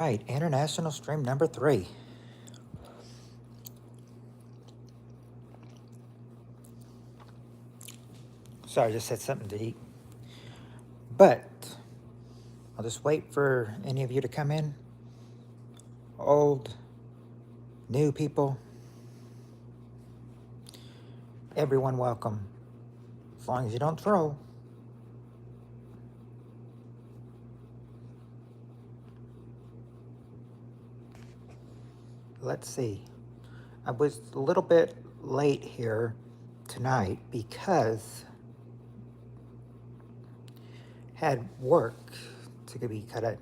Right, international stream number 3. Sorry, I just had something to eat. But I'll just wait for any of you to come in. Old, new people, everyone welcome. As long as you don't throw. Let's see. I was a little bit late here tonight because had work to be cut in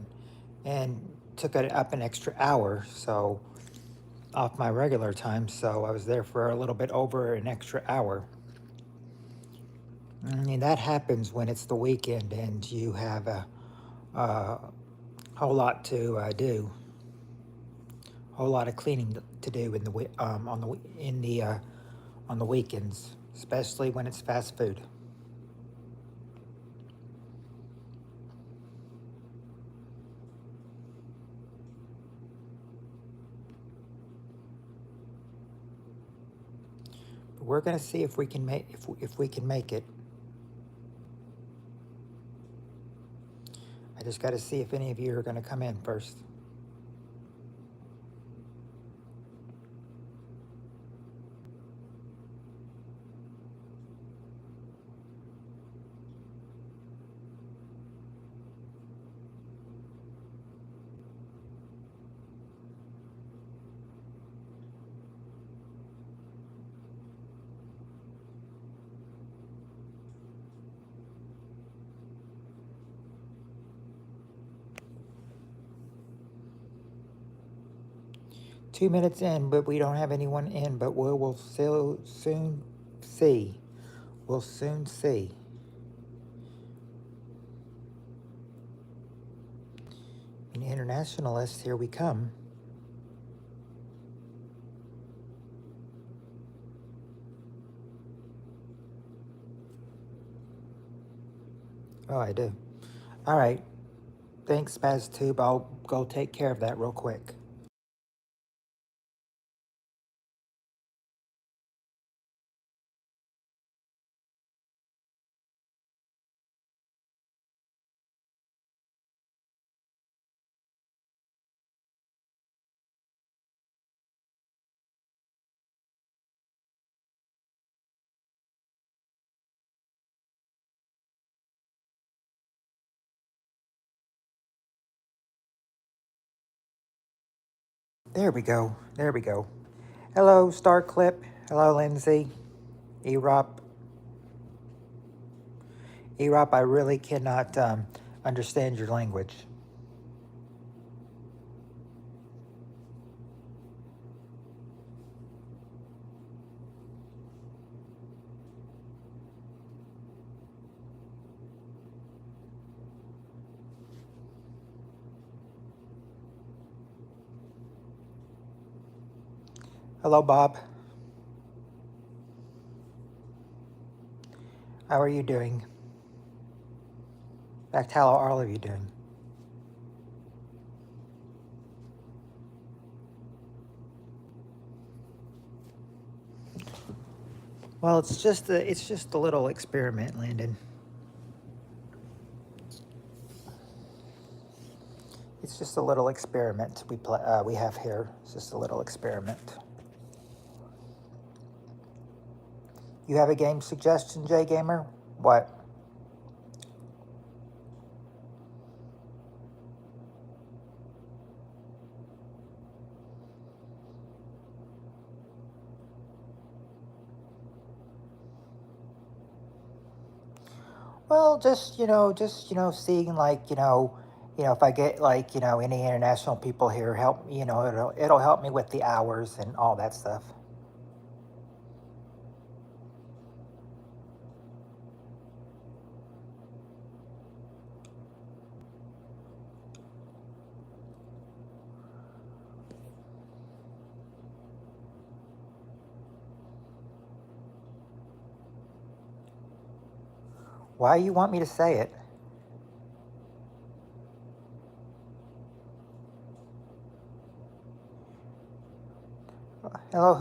and took it up an extra hour, so off my regular time, so I was there for a little bit over an extra hour. I mean, that happens when it's the weekend and you have a whole lot to do, a whole lot of cleaning to do in the on the weekends, especially when it's fast food. But we're gonna see if we can make if we can make it. I just got to see if any of you are gonna come in first. Two minutes in, but we don't have anyone in, but we'll soon see. We'll soon see. An internationalist, here we come. Oh, I do. All right. Thanks, SpazTube. I'll go take care of that real quick. There we go. There we go. Hello, Star Clip. Hello, Lindsay. Erop. Erop, I really cannot understand your language. Hello, Bob. How are you doing? In fact, how are all of you doing? Well, it's just a little experiment, Landon. It's just a little experiment we have here. It's just a little experiment. You have a game suggestion, Jay Gamer? What? Well, just seeing like if I get like any international people here, help it'll help me with the hours and all that stuff. Why you want me to say it? Hello,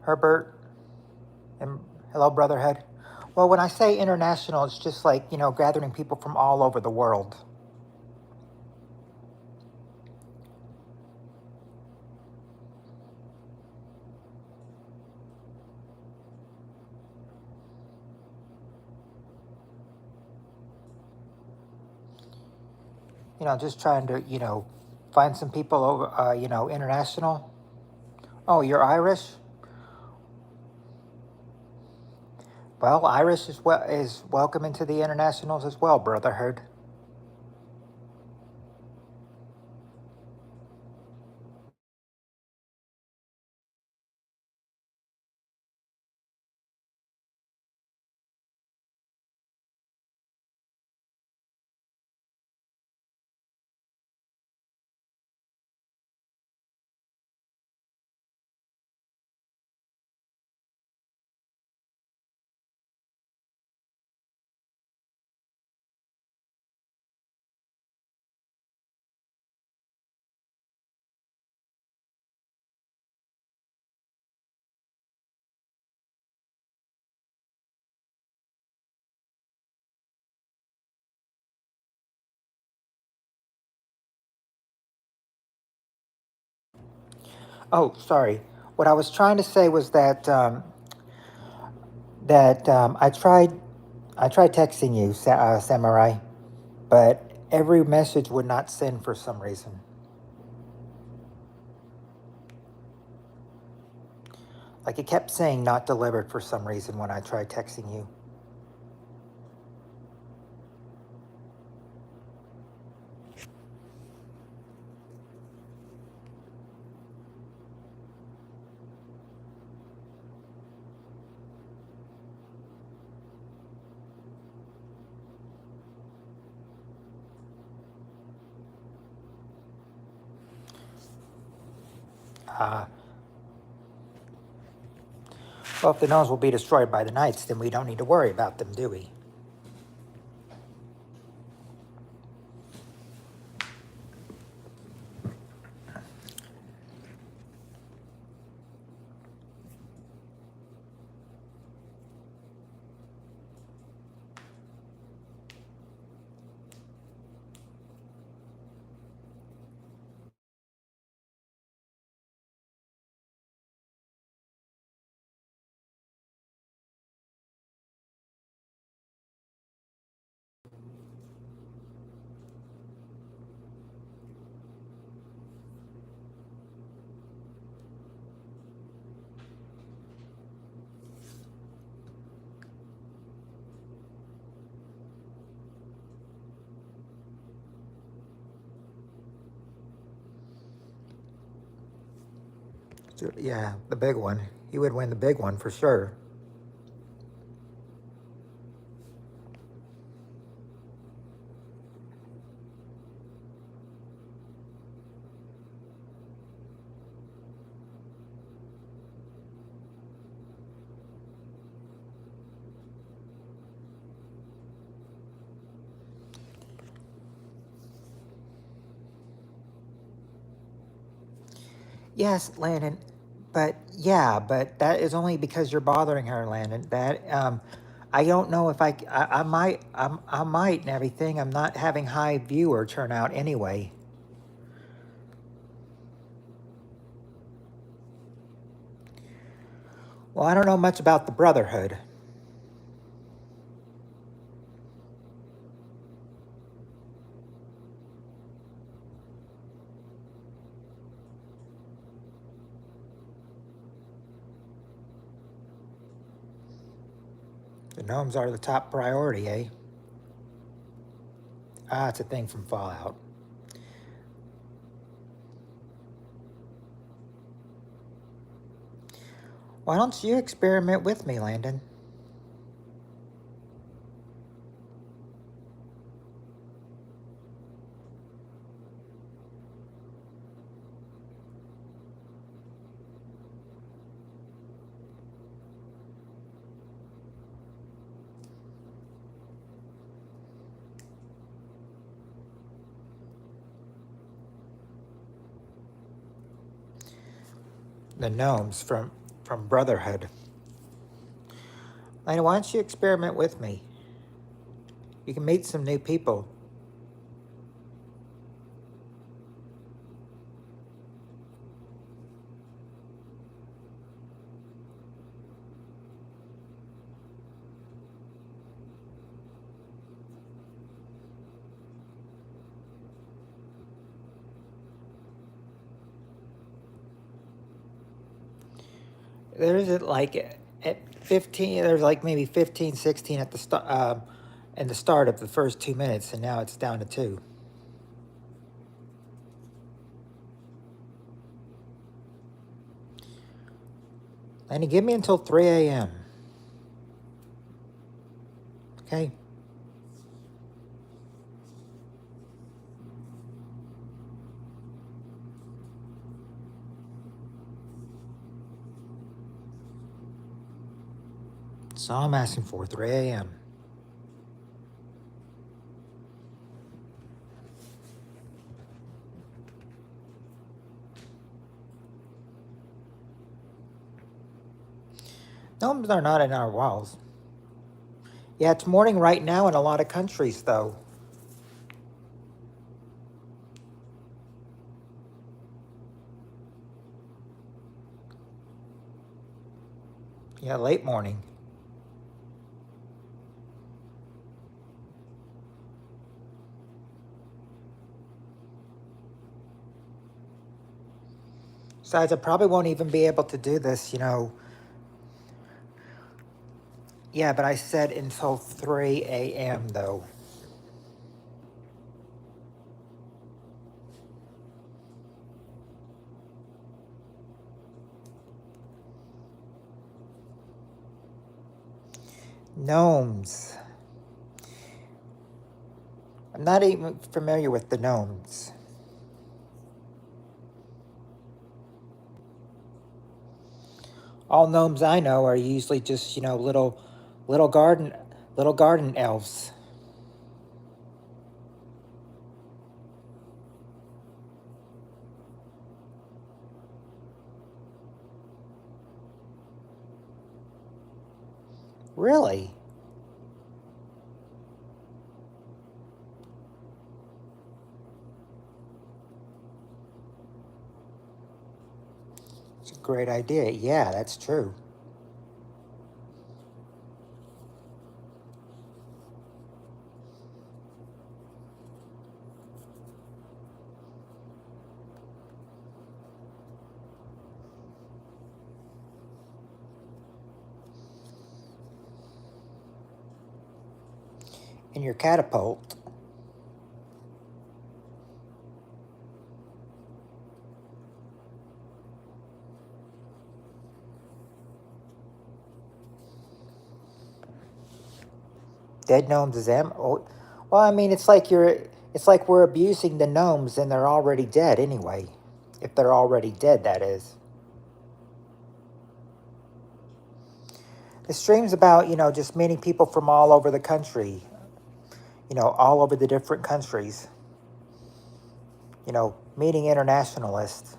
Herbert, and hello, Brotherhood. Well, when I say international, it's just like, gathering people from all over the world. Just trying to, find some people over, international. Oh, you're Irish? Well, Irish is welcome into the internationals as well, Brotherhood. Oh, sorry. What I was trying to say was that I tried texting you, Samurai, but every message would not send for some reason. Like it kept saying not delivered for some reason when I tried texting you. Uh, well, if the gnomes will be destroyed by the knights, then we don't need to worry about them, do we? So, yeah, the big one. He would win the big one for sure. Yes, Landon. But that is only because you're bothering her, Landon. I don't know if I might and everything. I'm not having high viewer turnout anyway. Well, I don't know much about the Brotherhood. The gnomes are the top priority, eh? Ah, it's a thing from Fallout. Why don't you experiment with me, Landon? the gnomes from Brotherhood. Lena, why don't you experiment with me? You can meet some new people. There's at 15, there's like maybe 15, 16 at the start, in the start of the first 2 minutes, and now it's down to 2. Lena, give me until 3 a.m. Okay? That's all I'm asking for, 3 a.m. Gnomes are not in our walls. Yeah, it's morning right now in a lot of countries, though. Yeah, late morning. Besides, I probably won't even be able to do this, Yeah, but I said until 3 a.m., though. Gnomes. I'm not even familiar with the gnomes. All gnomes I know are usually just, little garden little garden elves. Really? It's a great idea. Yeah, that's true. In your catapult. Dead gnomes is well, I mean, it's like we're abusing the gnomes and they're already dead anyway. If they're already dead, that is. The stream's about, just meeting people from all over the country, all over the different countries, meeting internationalists.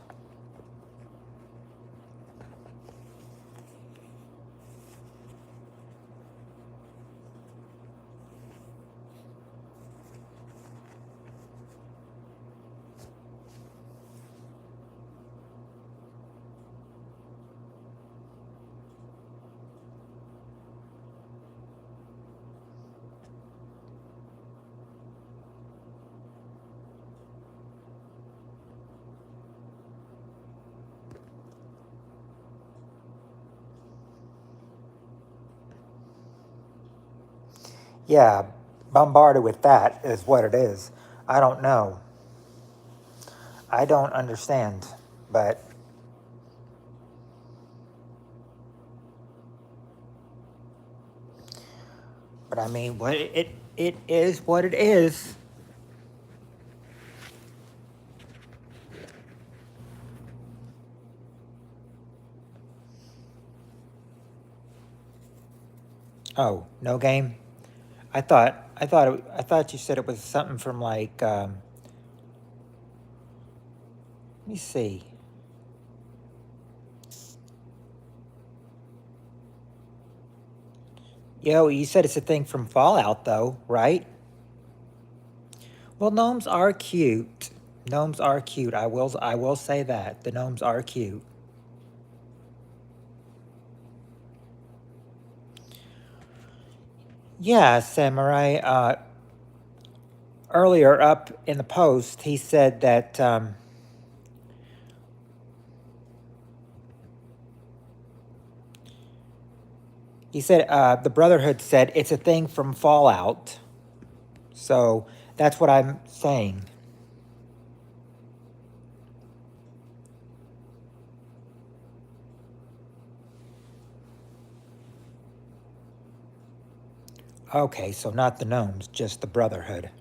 Yeah, bombarded with that is what it is. I don't know. I don't understand, but I mean, what it is what it is. Oh, no game. I thought you said it was something from like. Let me see. Yo, you said it's a thing from Fallout, though, right? Well, gnomes are cute. Gnomes are cute. I will say that the gnomes are cute. Yeah, Samurai. Earlier up in the post, he said that the Brotherhood said it's a thing from Fallout. So that's what I'm saying. Okay, so not the gnomes, just the Brotherhood.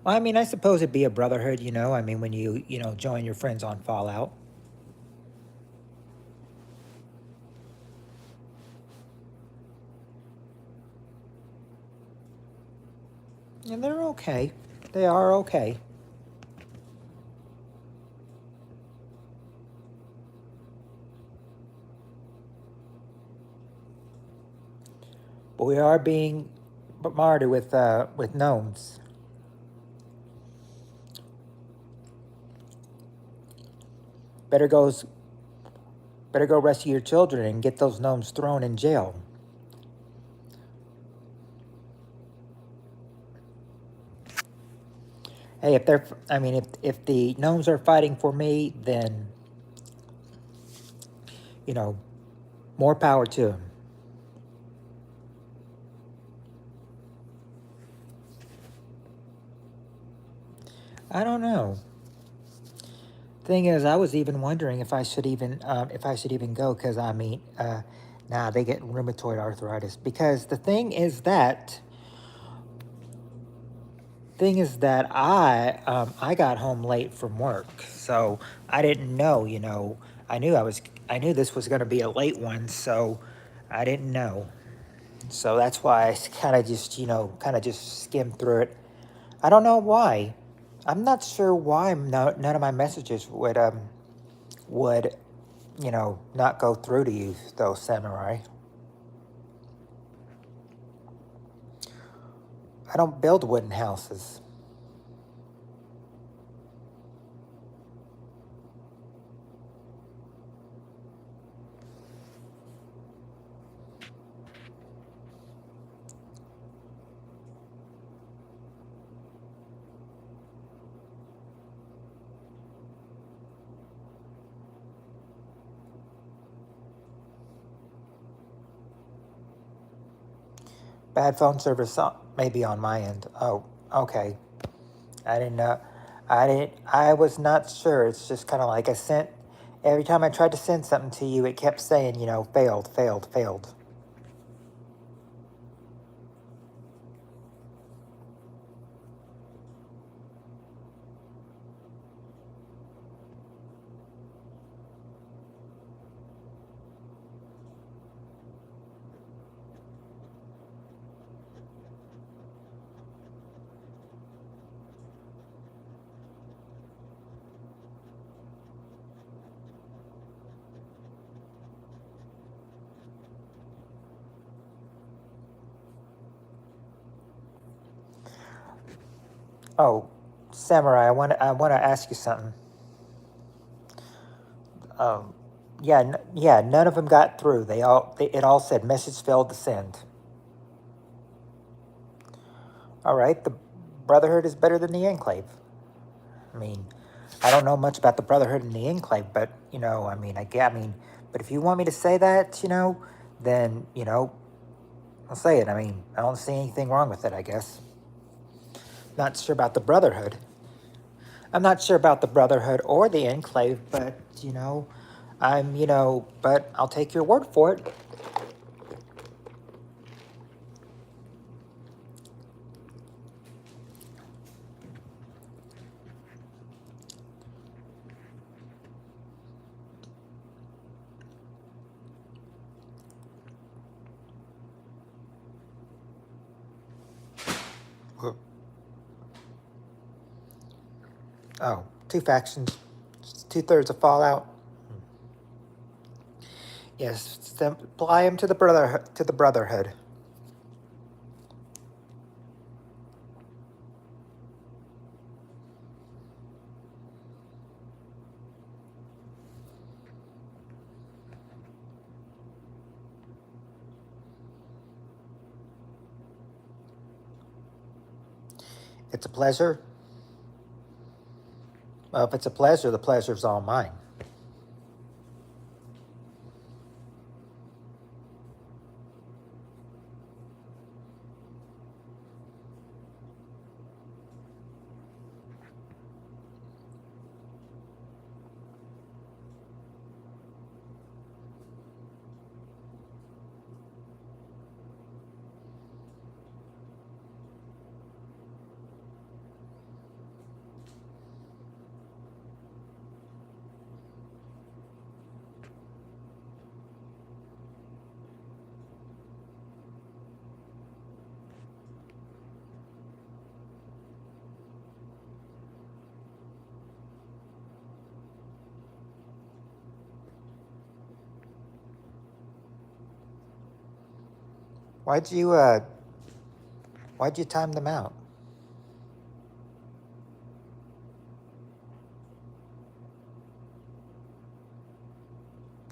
Well, I mean, I suppose it'd be a brotherhood, you know. I mean, when you join your friends on Fallout. And they're okay. They are okay. But we are being bombarded with gnomes. Better goes better go rescue your children and get those gnomes thrown in jail. Hey, if the gnomes are fighting for me, then you know, more power to them. I don't know. Thing is, I was even wondering if I should even go because nah, they get rheumatoid arthritis. Because the thing is that I got home late from work, so I didn't know. I knew this was going to be a late one, so I didn't know. So that's why I kind of just skimmed through it. I don't know why. I'm not sure why none of my messages would not go through to you though, Samurai. I don't build wooden houses. Bad phone service maybe on my end. Oh, okay. I didn't know. I was not sure. It's just kind of like I sent. Every time I tried to send something to you, it kept saying, failed, failed, failed. Oh, Samurai, I want to ask you something. Um, yeah, yeah, none of them got through. It all said message failed to send. All right, the Brotherhood is better than the Enclave. I mean, I don't know much about the Brotherhood and the Enclave, but but if you want me to say that, then I'll say it. I mean, I don't see anything wrong with it. I guess. Not sure about the Brotherhood. I'm not sure about the Brotherhood or the Enclave, but but I'll take your word for it. Oh, two factions, 2/3 of Fallout. Yes, apply them to the Brotherhood. It's a pleasure. Well, if it's a pleasure, the pleasure's all mine. Why'd you uh why'd you time them out?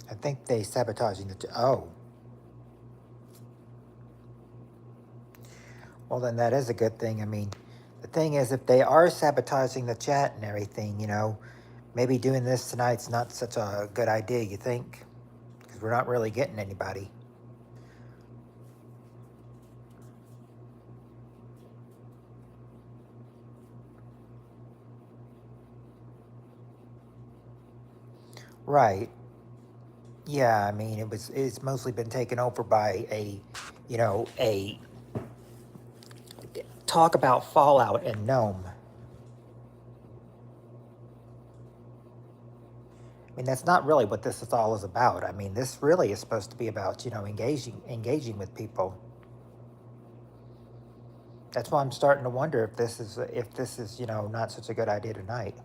I think they sabotaging oh. Well, then that is a good thing. I mean, the thing is, if they are sabotaging the chat and everything, maybe doing this tonight's not such a good idea, you think? Because we're not really getting anybody. Right. Yeah, I mean, it's mostly been taken over by a talk about Fallout and Gnome. I mean, that's not really what this is all is about. I mean, this really is supposed to be about, engaging with people. That's why I'm starting to wonder if this is, not such a good idea tonight.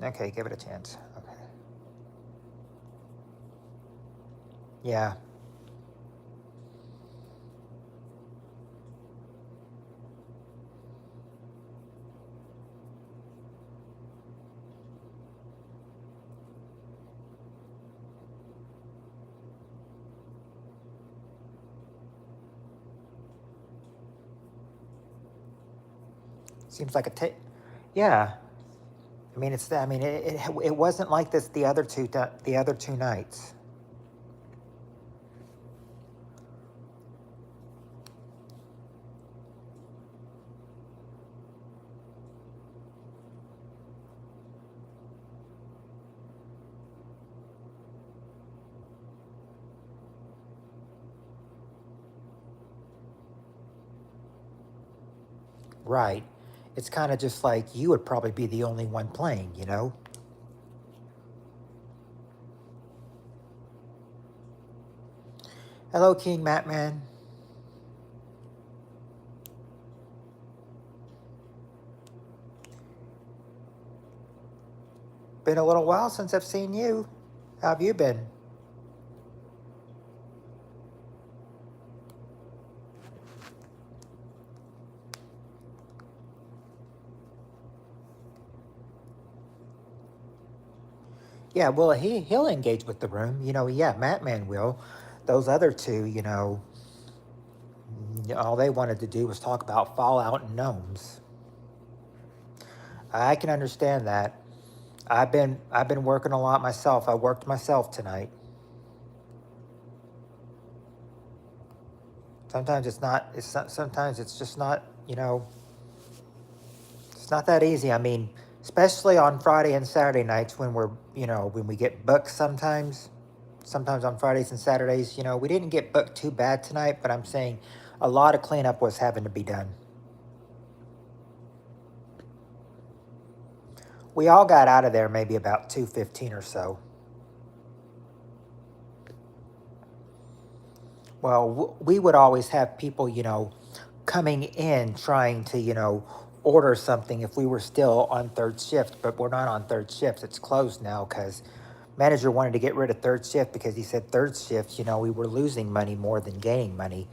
Okay, give it a chance. Okay. Yeah. Seems like yeah. I mean, it wasn't like this the other two nights. Right. It's kind of just like you would probably be the only one playing. Hello, King Matman. Been a little while since I've seen you. How have you been? Yeah, well, he'll engage with the room. Yeah, Matman will. Those other two, all they wanted to do was talk about Fallout and gnomes. I can understand that. I've been working a lot myself. I worked myself tonight. Sometimes it's not. It's not. Sometimes it's just not. It's not that easy. I mean, especially on Friday and Saturday nights when we get booked sometimes. Sometimes on Fridays and Saturdays, we didn't get booked too bad tonight, but I'm saying a lot of cleanup was having to be done. We all got out of there maybe about 2:15 or so. Well, we would always have people, coming in trying to, order something if we were still on third shift, but we're not on third shift. It's closed now because manager wanted to get rid of third shift because he said third shift, we were losing money more than gaining money.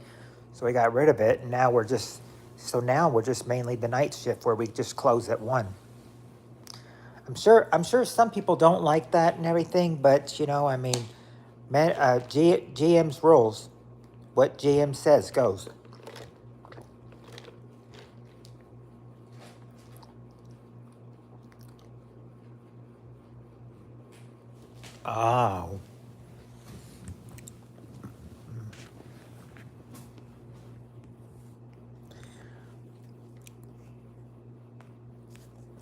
So we got rid of it, and now we're just mainly the night shift where we just close at 1. I'm sure some people don't like that and everything, but I mean, GM's rules. What GM says goes. Oh.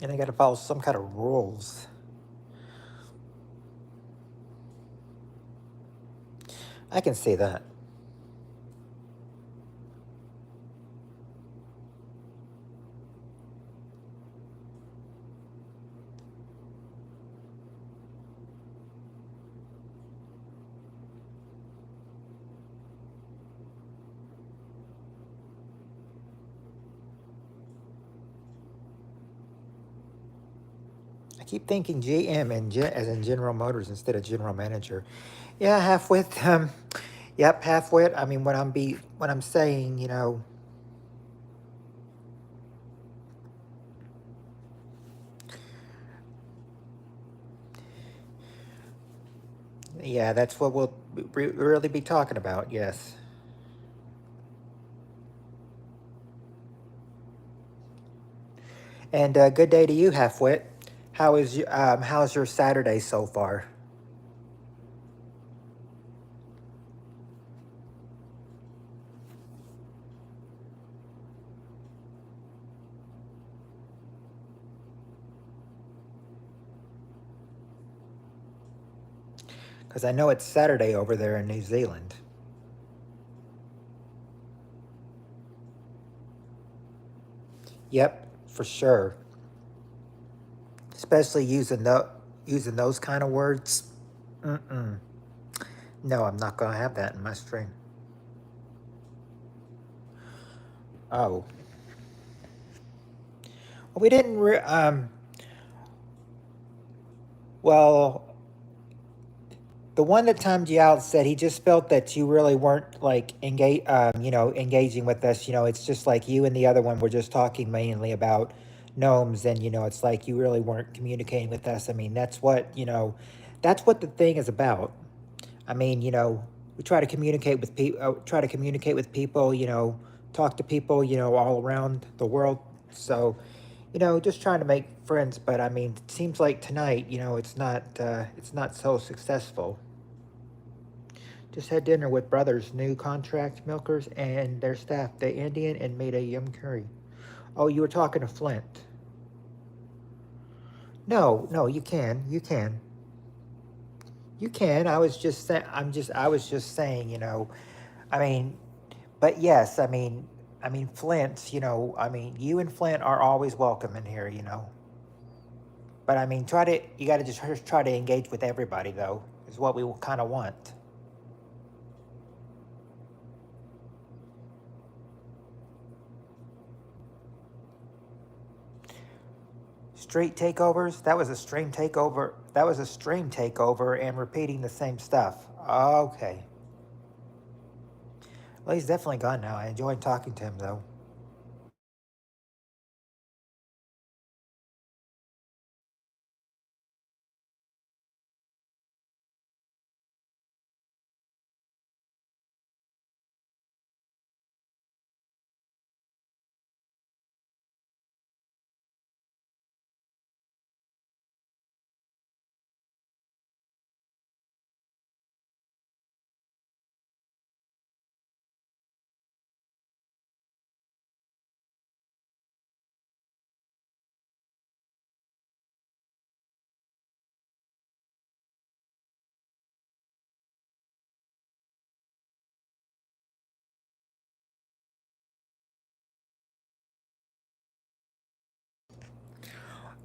And they got to follow some kind of rules. I can see that. I keep thinking GM as in General Motors instead of General Manager. Yeah, half-wit. Yep, half-wit. I mean, when I'm saying, yeah, that's what we'll really be talking about. Yes. And good day to you, half-wit. How's your Saturday so far? Because I know it's Saturday over there in New Zealand. Yep, for sure. Especially using those kind of words. Mm-mm. No, I'm not gonna have that in my stream. Oh, well, we didn't. Well, the one that timed you out said he just felt that you really weren't like engaging with us. It's just like you and the other one were just talking mainly about gnomes, and it's like you really weren't communicating with us. I mean, that's what the thing is about. I mean, we try to communicate with people, talk to people, all around the world. So, just trying to make friends. But I mean, it seems like tonight, it's not so successful. Just had dinner with brothers, new contract milkers, and their staff, the Indian, and made a yum curry. Oh, you were talking to Flint. No, no, you can. You can. I was just saying, I mean, but yes, I mean, Flint, you and Flint are always welcome in here. But I mean, you got to just try to engage with everybody, though, is what we kind of want. Street takeovers, that was a stream takeover. That was a stream takeover and repeating the same stuff. Okay. Well, he's definitely gone now. I enjoyed talking to him, though.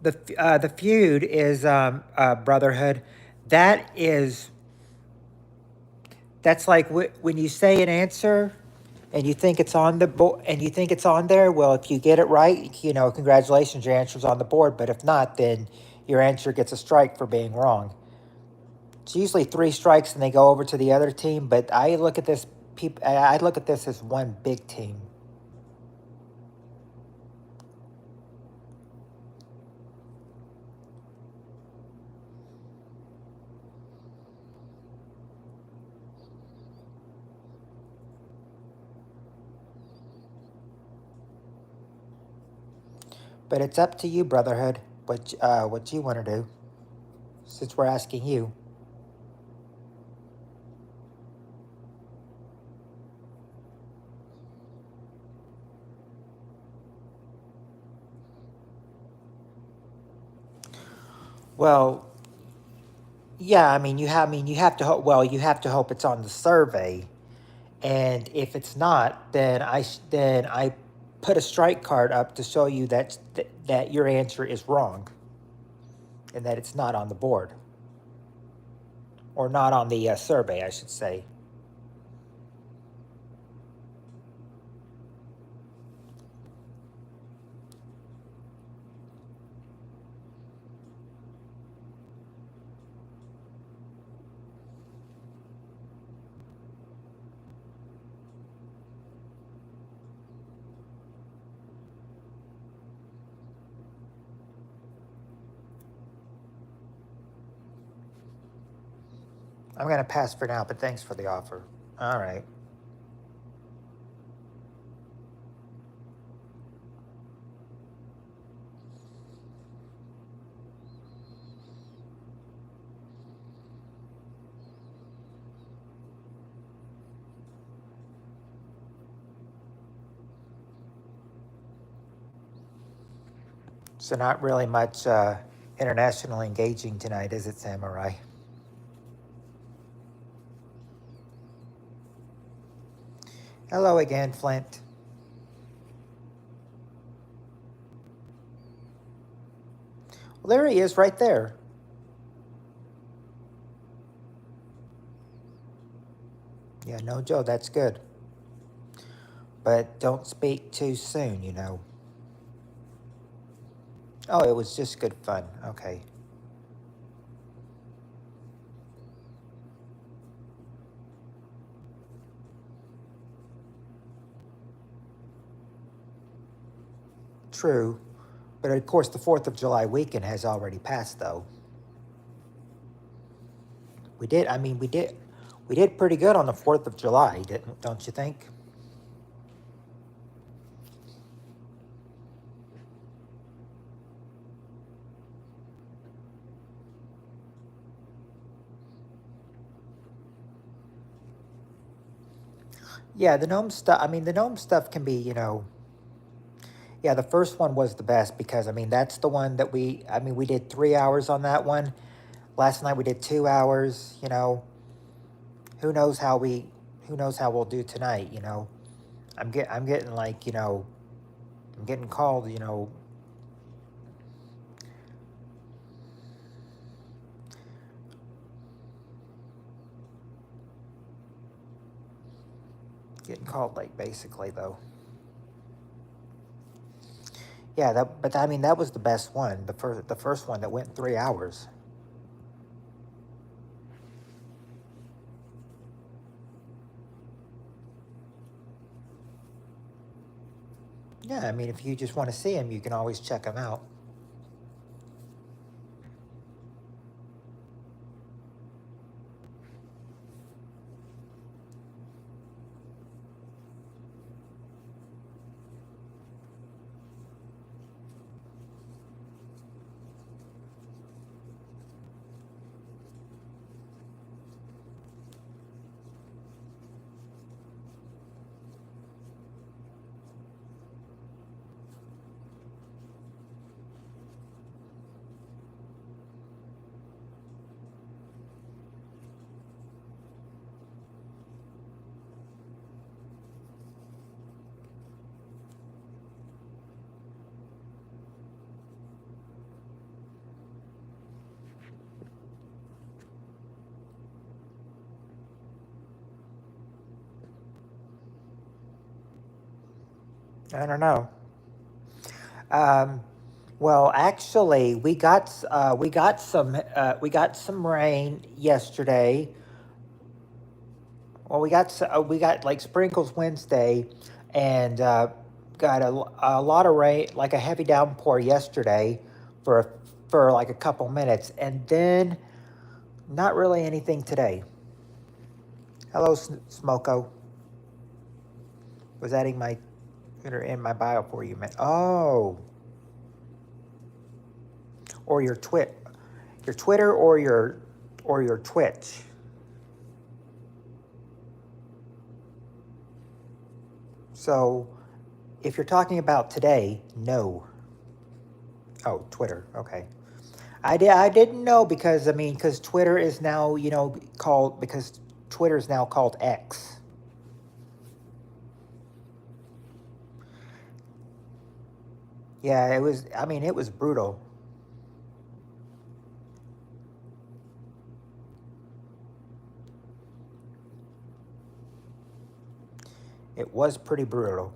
The feud is Brotherhood. That is that's like when you say an answer and you think it's on the board and you think it's on there. Well, if you get it right, congratulations, your answer's on the board. But if not, then your answer gets a strike for being wrong. It's usually three strikes and they go over to the other team. But I look at this as one big team. But it's up to you, Brotherhood, what you want to do, since we're asking you. Well, yeah, you have to hope. Well, you have to hope it's on the survey, and if it's not, then I put a strike card up to show you that your answer is wrong, and that it's not on the board, or not on the survey, I should say. I'm gonna pass for now, but thanks for the offer. All right. So not really much international engaging tonight, is it, Samurai? Hello again, Flint. Well, there he is, right there. Yeah, no, Joe, that's good. But don't speak too soon, you know. Oh, it was just good fun. Okay. True. But of course, the 4th of July weekend has already passed, though. We did pretty good on the 4th of July, don't you think? Yeah, the gnome stuff, the gnome stuff can be, yeah, the first one was the best because, that's the one that we did 3 hours on that one. Last night we did 2 hours, who knows how we, who knows how we'll do tonight, I'm getting like, I'm getting called, getting called like basically though. Yeah, but that was the best one, the first one that went 3 hours. Yeah, if you just want to see them, you can always check them out. I don't know. Um, well, actually, we got some rain yesterday. Well, we got like sprinkles Wednesday, and got a lot of rain, like a heavy downpour yesterday, for for like a couple minutes, and then not really anything today. Hello, Smoko. Was adding my in my bio for you, man. Oh, or your Twitter or your Twitch. So if you're talking about today, no. Oh, Twitter. Okay. I didn't know because because Twitter is now, called, because Twitter is now called X. Yeah, it was brutal. It was pretty brutal.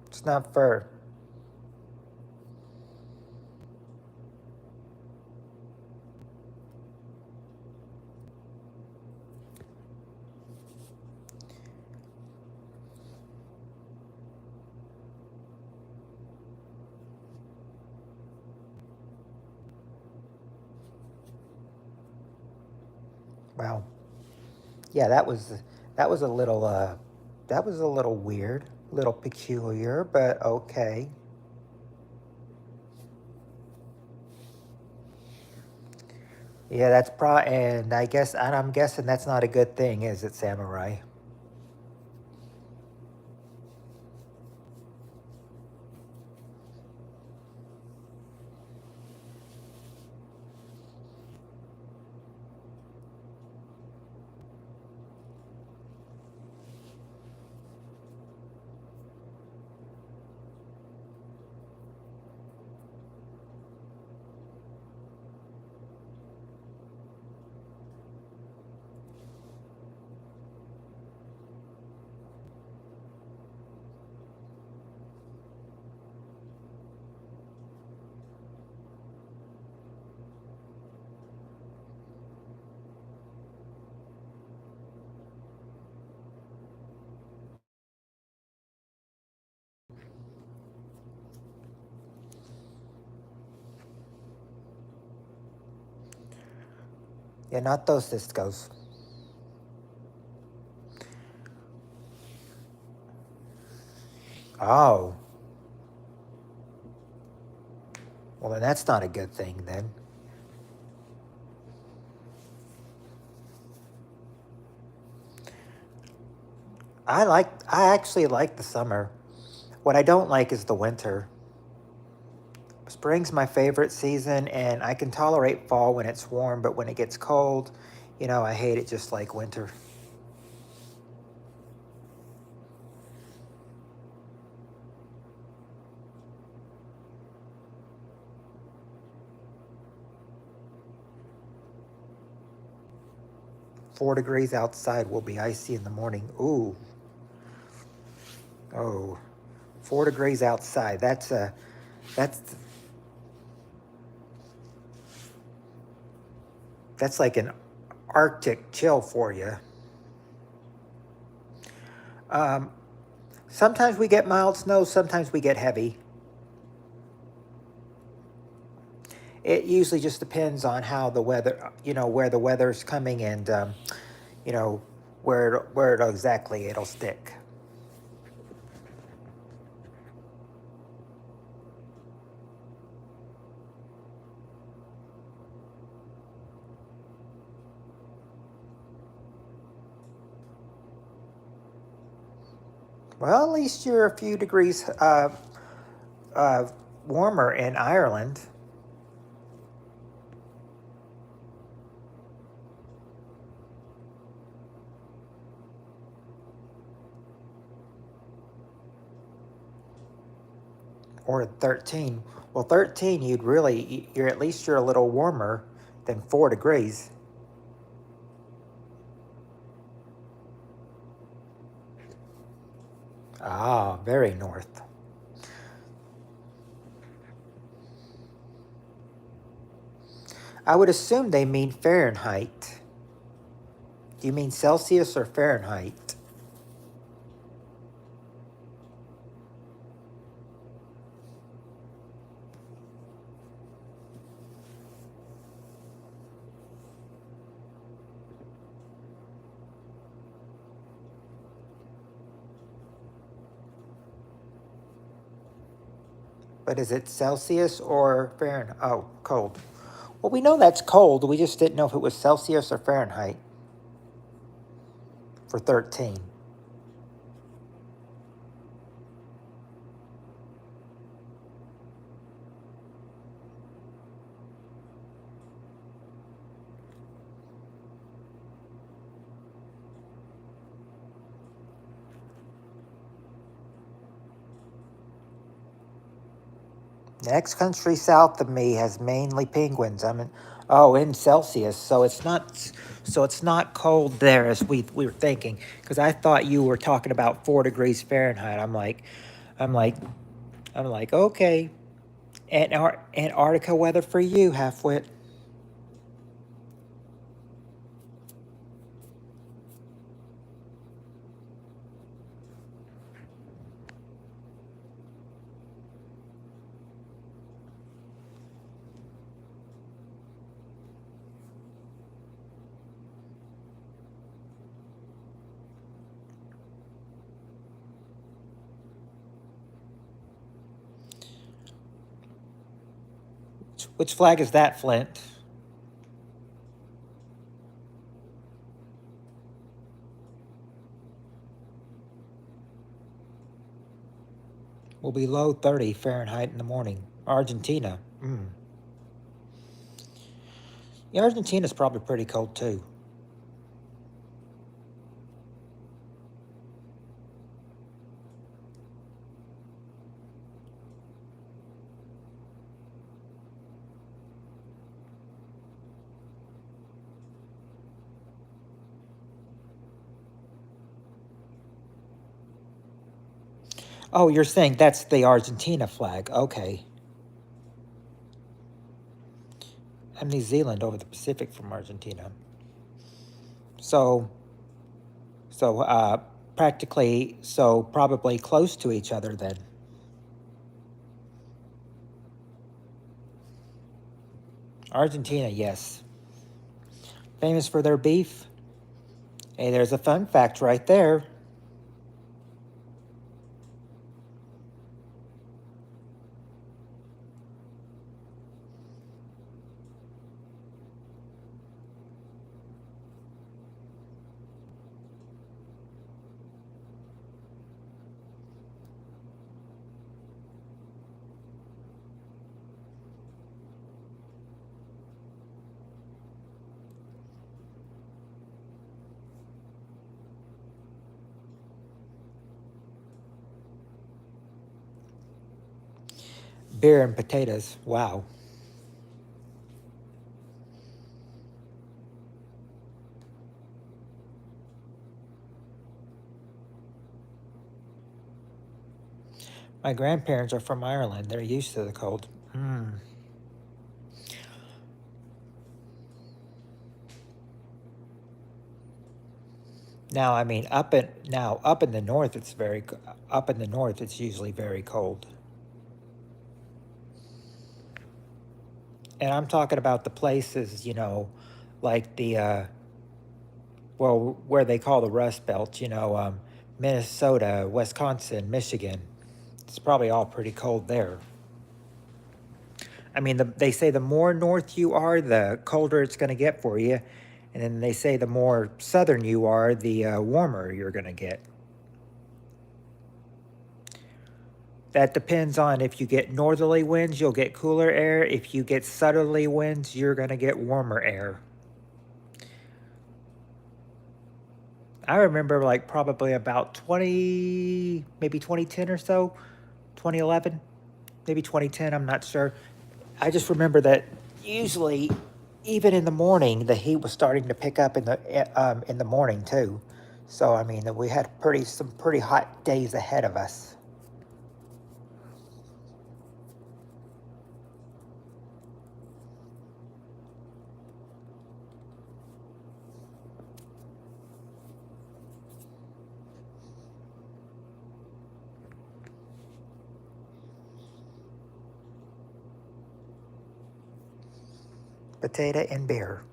It's not fair. Wow. Yeah, that was a little that was a little weird, a little peculiar, but okay. Yeah, and I'm guessing that's not a good thing, is it, Samurai? Yeah, not those discos. Oh, well then that's not a good thing then. I actually like the summer. What I don't like is the winter. Spring's my favorite season, and I can tolerate fall when it's warm, but when it gets cold, I hate it just like winter. 4 degrees outside will be icy in the morning. Ooh, oh, 4 degrees outside. That's that's like an Arctic chill for you. Um, Sometimes we get mild snow, sometimes we get heavy. It usually just depends on how the weather, where the weather's coming, and you know, where exactly it'll stick. Well, at least you're a few degrees uh, warmer in Ireland. Or 13. Well, 13, you're at least you're a little warmer than 4 degrees. Ah, very north. I would assume they mean Fahrenheit. Do you mean Celsius or Fahrenheit? But is it Celsius or Fahrenheit? Oh, cold. Well, we know that's cold. We just didn't know if it was Celsius or Fahrenheit for 13. The next country south of me has mainly penguins. In Celsius, so it's not cold there as we were thinking. Because I thought you were talking about 4 degrees Fahrenheit. I'm like, I'm like, okay, Antarctica weather for you, halfwit. Which flag is that, Flint? Will be low 30 Fahrenheit in the morning. Argentina. Yeah, Argentina's probably pretty cold too. Oh, you're saying that's the Argentina flag. Okay. And New Zealand over the Pacific from Argentina. So, so practically, so probably close to each other then. Argentina, yes. Famous for their beef. Hey, there's a fun fact right there. Beer and potatoes. Wow. My grandparents are from Ireland. They're used to the cold. Now, I mean, up in the north, up in the north. It's usually very cold. And I'm talking about the places, like where they call the Rust Belt, Minnesota, Wisconsin, Michigan. It's probably all pretty cold there. I mean, they say the more north you are, the colder it's going to get for you. And then they say the more southern you are, the warmer you're going to get. That depends on if you get northerly winds, you'll get cooler air. If you get southerly winds, you're going to get warmer air. I remember like probably about maybe 2010 or so, 2011, maybe 2010, I'm not sure. I just remember that usually, even in the morning, the heat was starting to pick up in the morning too. So I mean, we had some pretty hot days ahead of us. Potato and beer.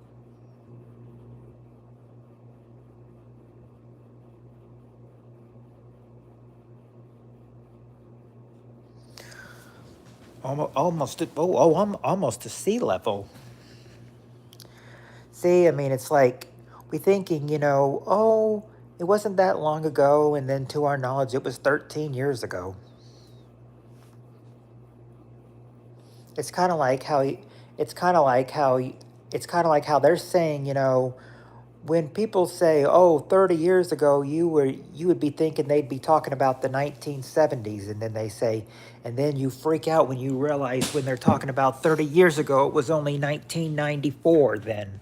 almost to sea level. See, I mean, it's like we thinking, oh, it wasn't that long ago, and then to our knowledge, it was 13 years ago. It's kind of like how, it's kind of like how, it's kind of like how they're saying, when people say, "Oh, 30 years ago, you would be thinking they'd be talking about the 1970s," and then they say, and then you freak out when you realize when they're talking about 30 years ago, it was only 1994 then.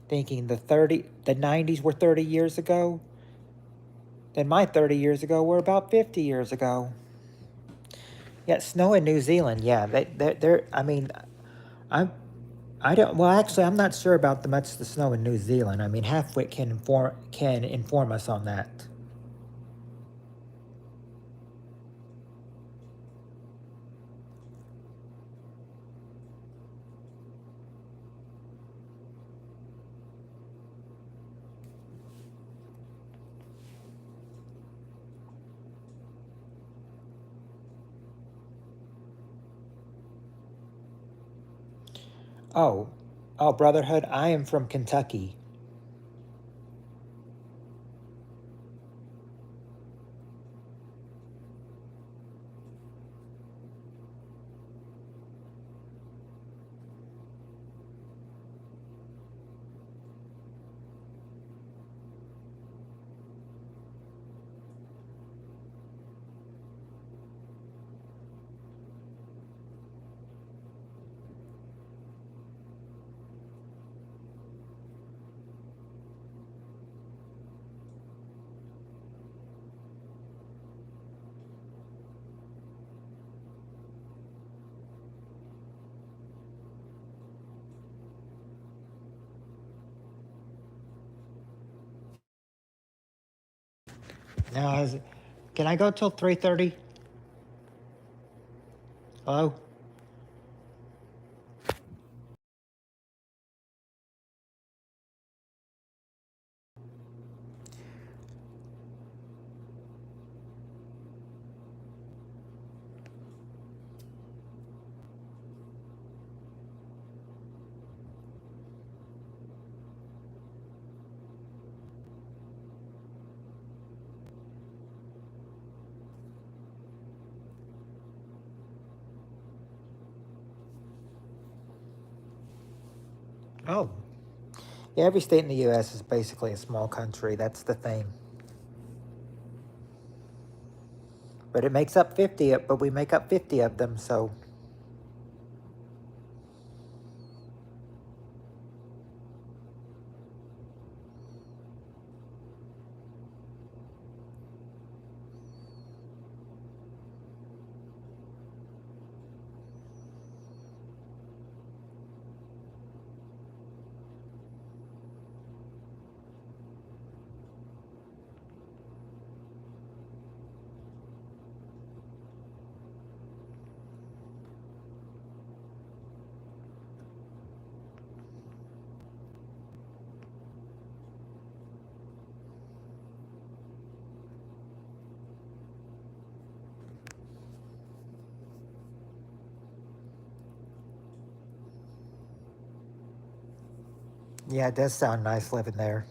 Thinking the 90s were 30 years ago, then my 30 years ago were about 50 years ago. Yeah, snow in New Zealand. Yeah, they're I mean, I'm I don't. Well, actually, I'm not sure about the much the snow in New Zealand. I mean, Halfwit can inform us on that. Oh, oh, Brotherhood. I am from Kentucky. Now, can I go till 3:30? Hello. Oh, yeah. Every state in the U.S. is basically a small country. That's the thing. But it makes up 50. But we make up 50 of them. So yeah, it does sound nice living there.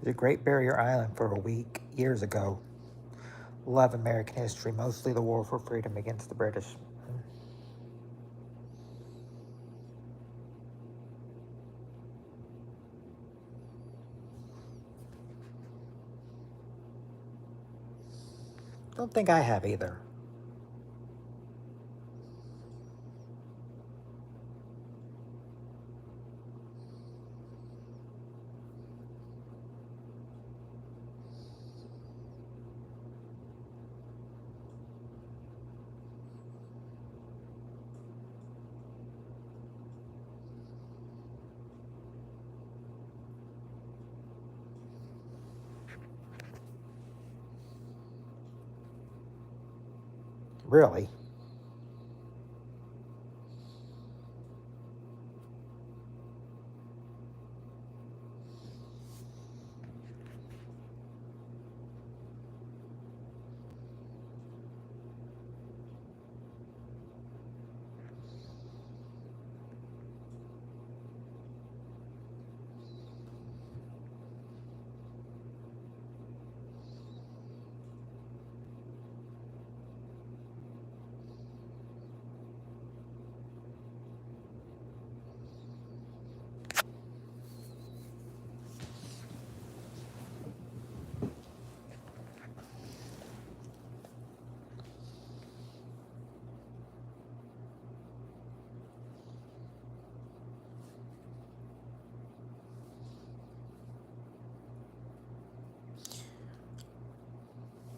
The Great Barrier Island for a week years ago. Love American history, mostly the war for freedom against the British. Don't think I have either. Really?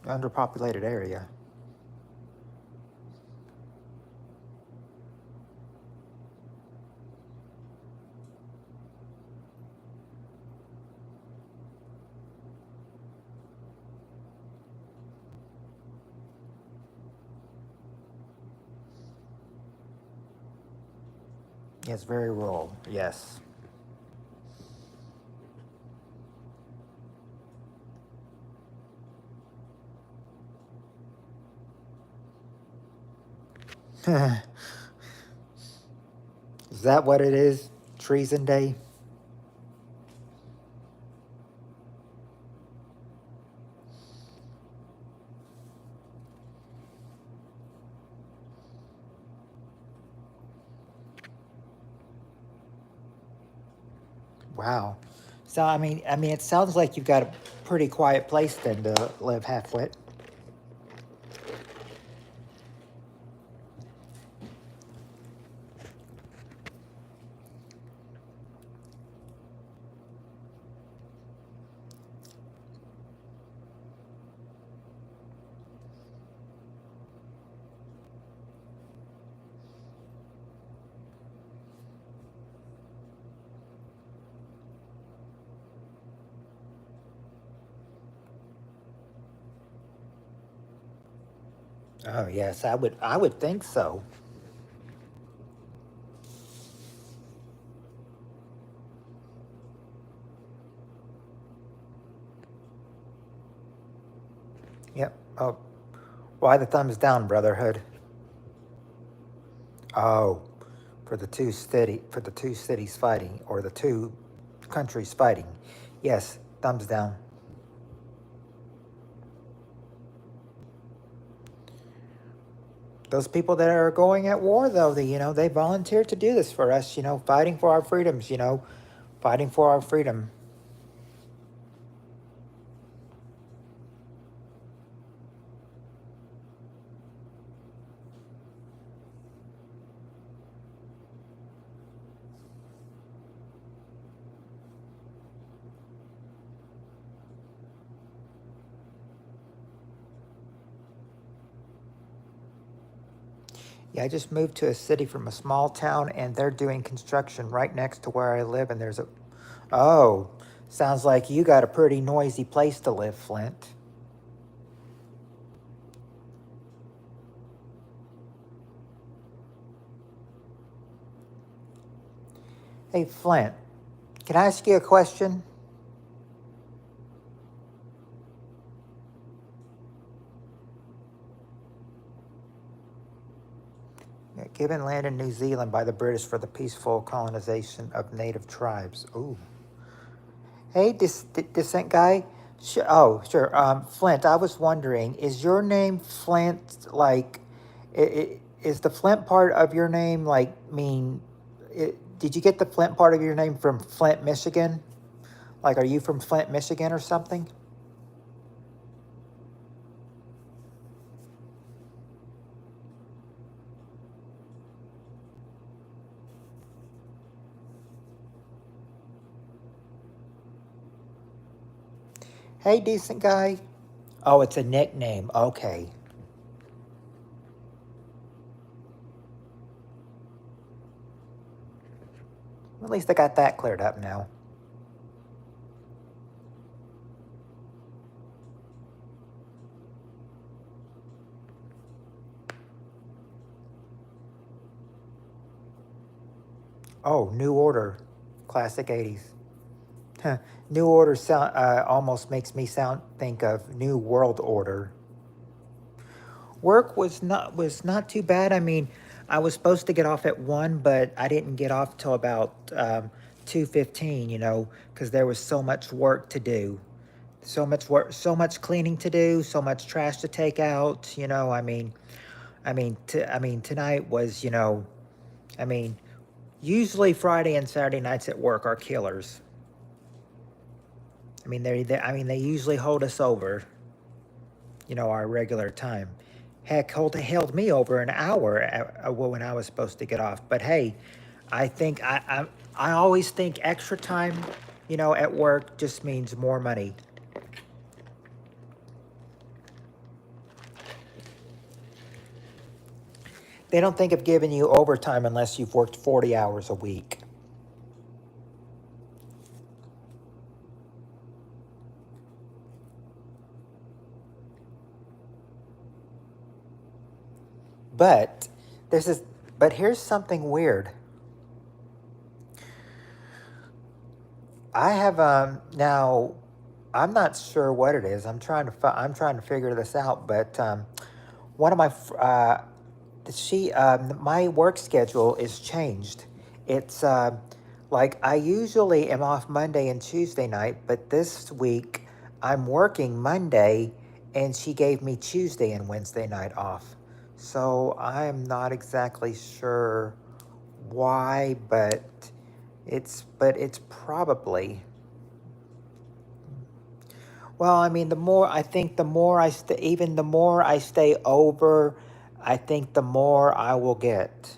Underpopulated area. Yes, very rural. Yes. Is that what it is? Treason Day? Wow. So I mean, it sounds like you've got a pretty quiet place then to live, Halfwit. Oh yes, I would think so. Yep. Oh, why the thumbs down, Brotherhood? Oh, for the two cities fighting, or the two countries fighting. Yes, thumbs down. Those people that are going at war, though, they volunteered to do this for us. Fighting for our freedoms. Fighting for our freedom. Yeah, I just moved to a city from a small town, and they're doing construction right next to where I live. And there's a oh, sounds like you got a pretty noisy place to live, Flint. Hey, Flint, can I ask you a question? Yeah, given land in New Zealand by the British for the peaceful colonization of native tribes. Ooh. Hey, descent guy. Oh, sure. Flint, I was wondering, is your name Flint like, is the Flint part of your name like mean? Did you get the Flint part of your name from Flint, Michigan? Like, are you from Flint, Michigan, or something? Hey, decent guy. Oh, it's a nickname. Okay. At least I got that cleared up now. Oh, New Order, classic 80s. Huh. New Order sound almost makes me think of New World Order. Work was not too bad. I mean, I was supposed to get off at 1, but I didn't get off till about 2:15. Because there was so much work to do, so much work, so much cleaning to do, so much trash to take out. Tonight was, I mean, usually Friday and Saturday nights at work are killers. They usually hold us over, our regular time. Heck, held me over an hour when I was supposed to get off. But hey, I think I always think extra time, at work just means more money. They don't think of giving you overtime unless you've worked 40 hours a week. But this is but here's something weird. I have now I'm not sure what it is. I'm trying to figure this out, but one of my my work schedule is changed. It's like I usually am off Monday and Tuesday night, but this week I'm working Monday and she gave me Tuesday and Wednesday night off. So I'm not exactly sure why, but it's probably, well, I mean, the more even the more I stay over, I think the more I will get.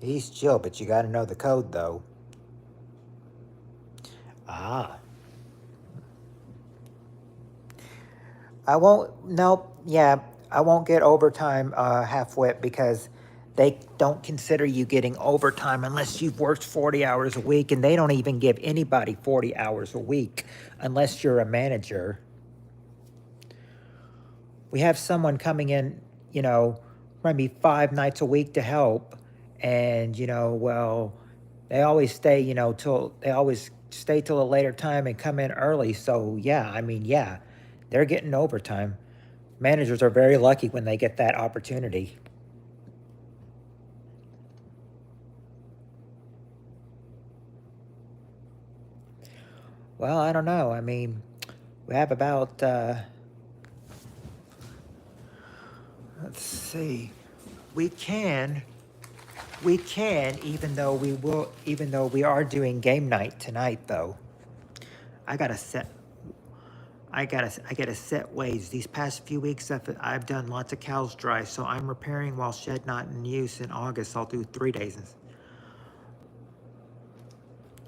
He's chill, but you got to know the code, though. Ah, I won't. Nope. Yeah, I won't get overtime half-wit because they don't consider you getting overtime unless you've worked 40 hours a week, and they don't even give anybody 40 hours a week unless you're a manager. We have someone coming in, maybe 5 nights a week to help, and well, they always stay till a later time and come in early. So yeah, yeah, they're getting overtime. Managers are very lucky when they get that opportunity. Well, I don't know. We have about let's see, we can even though we are doing game night tonight, though. I gotta set I gotta set ways. These past few weeks I've done lots of cows dry, so I'm repairing while shed not in use. In August I'll do 3 days.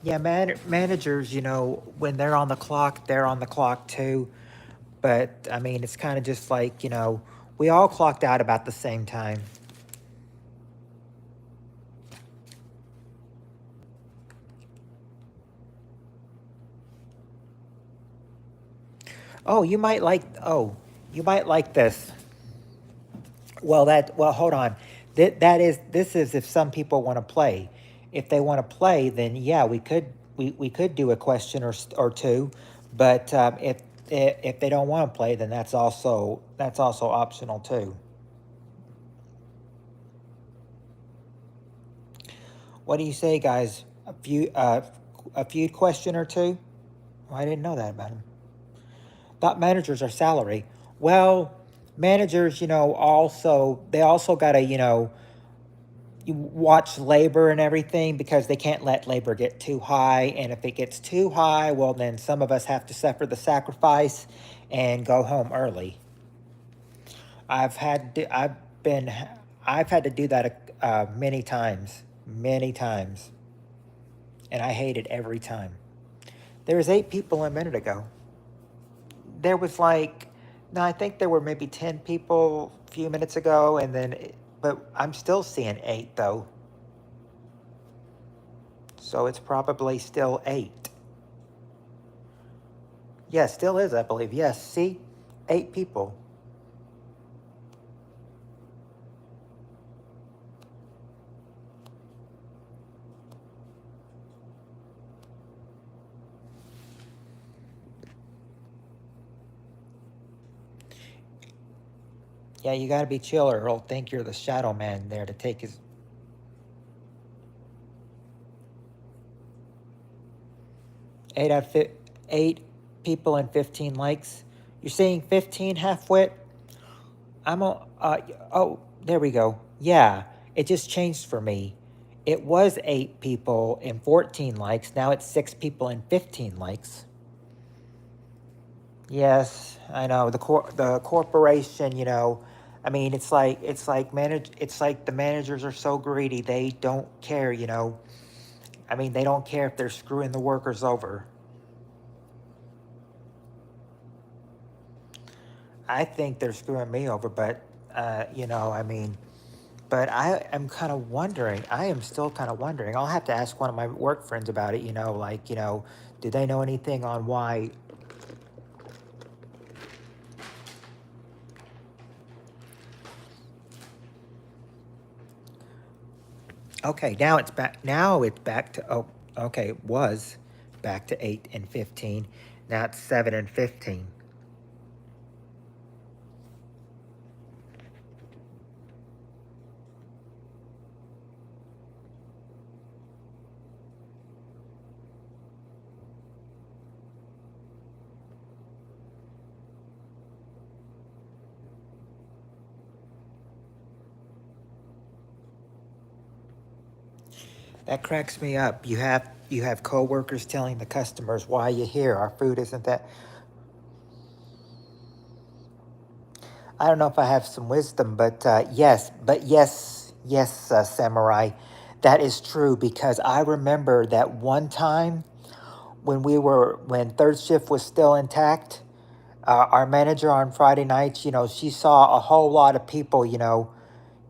Yeah, managers, when they're on the clock too. But it's kind of just like, we all clocked out about the same time. Oh, you might like this. Well, hold on. This is if some people want to play. If they want to play, then yeah, we could do a question or two. But if they don't want to play, then that's also optional too. What do you say, guys? A feud question or two? Oh, I didn't know that about him. Thought managers are salary. Well, managers, they also got to, you watch labor and everything because they can't let labor get too high. And if it gets too high, well, then some of us have to suffer the sacrifice and go home early. I've had to, I've been I've had to do that many times, and I hate it every time. There was 8 people a minute ago. There was like No, I think there were maybe 10 people a few minutes ago, and then, but I'm still seeing 8 though. So it's probably still 8. Yes, still is, I believe. Yes, see? 8 people. Yeah, you gotta be chill or he'll think you're the shadow man there to take his. 8 people and 15 likes. You're saying 15 half-wit? I'm a, oh, there we go. Yeah, it just changed for me. It was 8 people and 14 likes. Now it's 6 people and 15 likes. Yes, I know the corporation. I mean, it's like the managers are so greedy. They don't care. I mean, they don't care if they're screwing the workers over. I think they're screwing me over, but I mean, but I am kind of wondering. I am still kind of wondering. I'll have to ask one of my work friends about it. Do they know anything on why? Okay, now it's back. Now it's back to okay, it was back to 8 and 15. Now it's 7 and 15. That cracks me up. You have coworkers telling the customers why you're here. Our food isn't that. I don't know if I have some wisdom, but yes, Samurai, that is true because I remember that one time when third shift was still intact. Our manager on Friday nights, she saw a whole lot of people,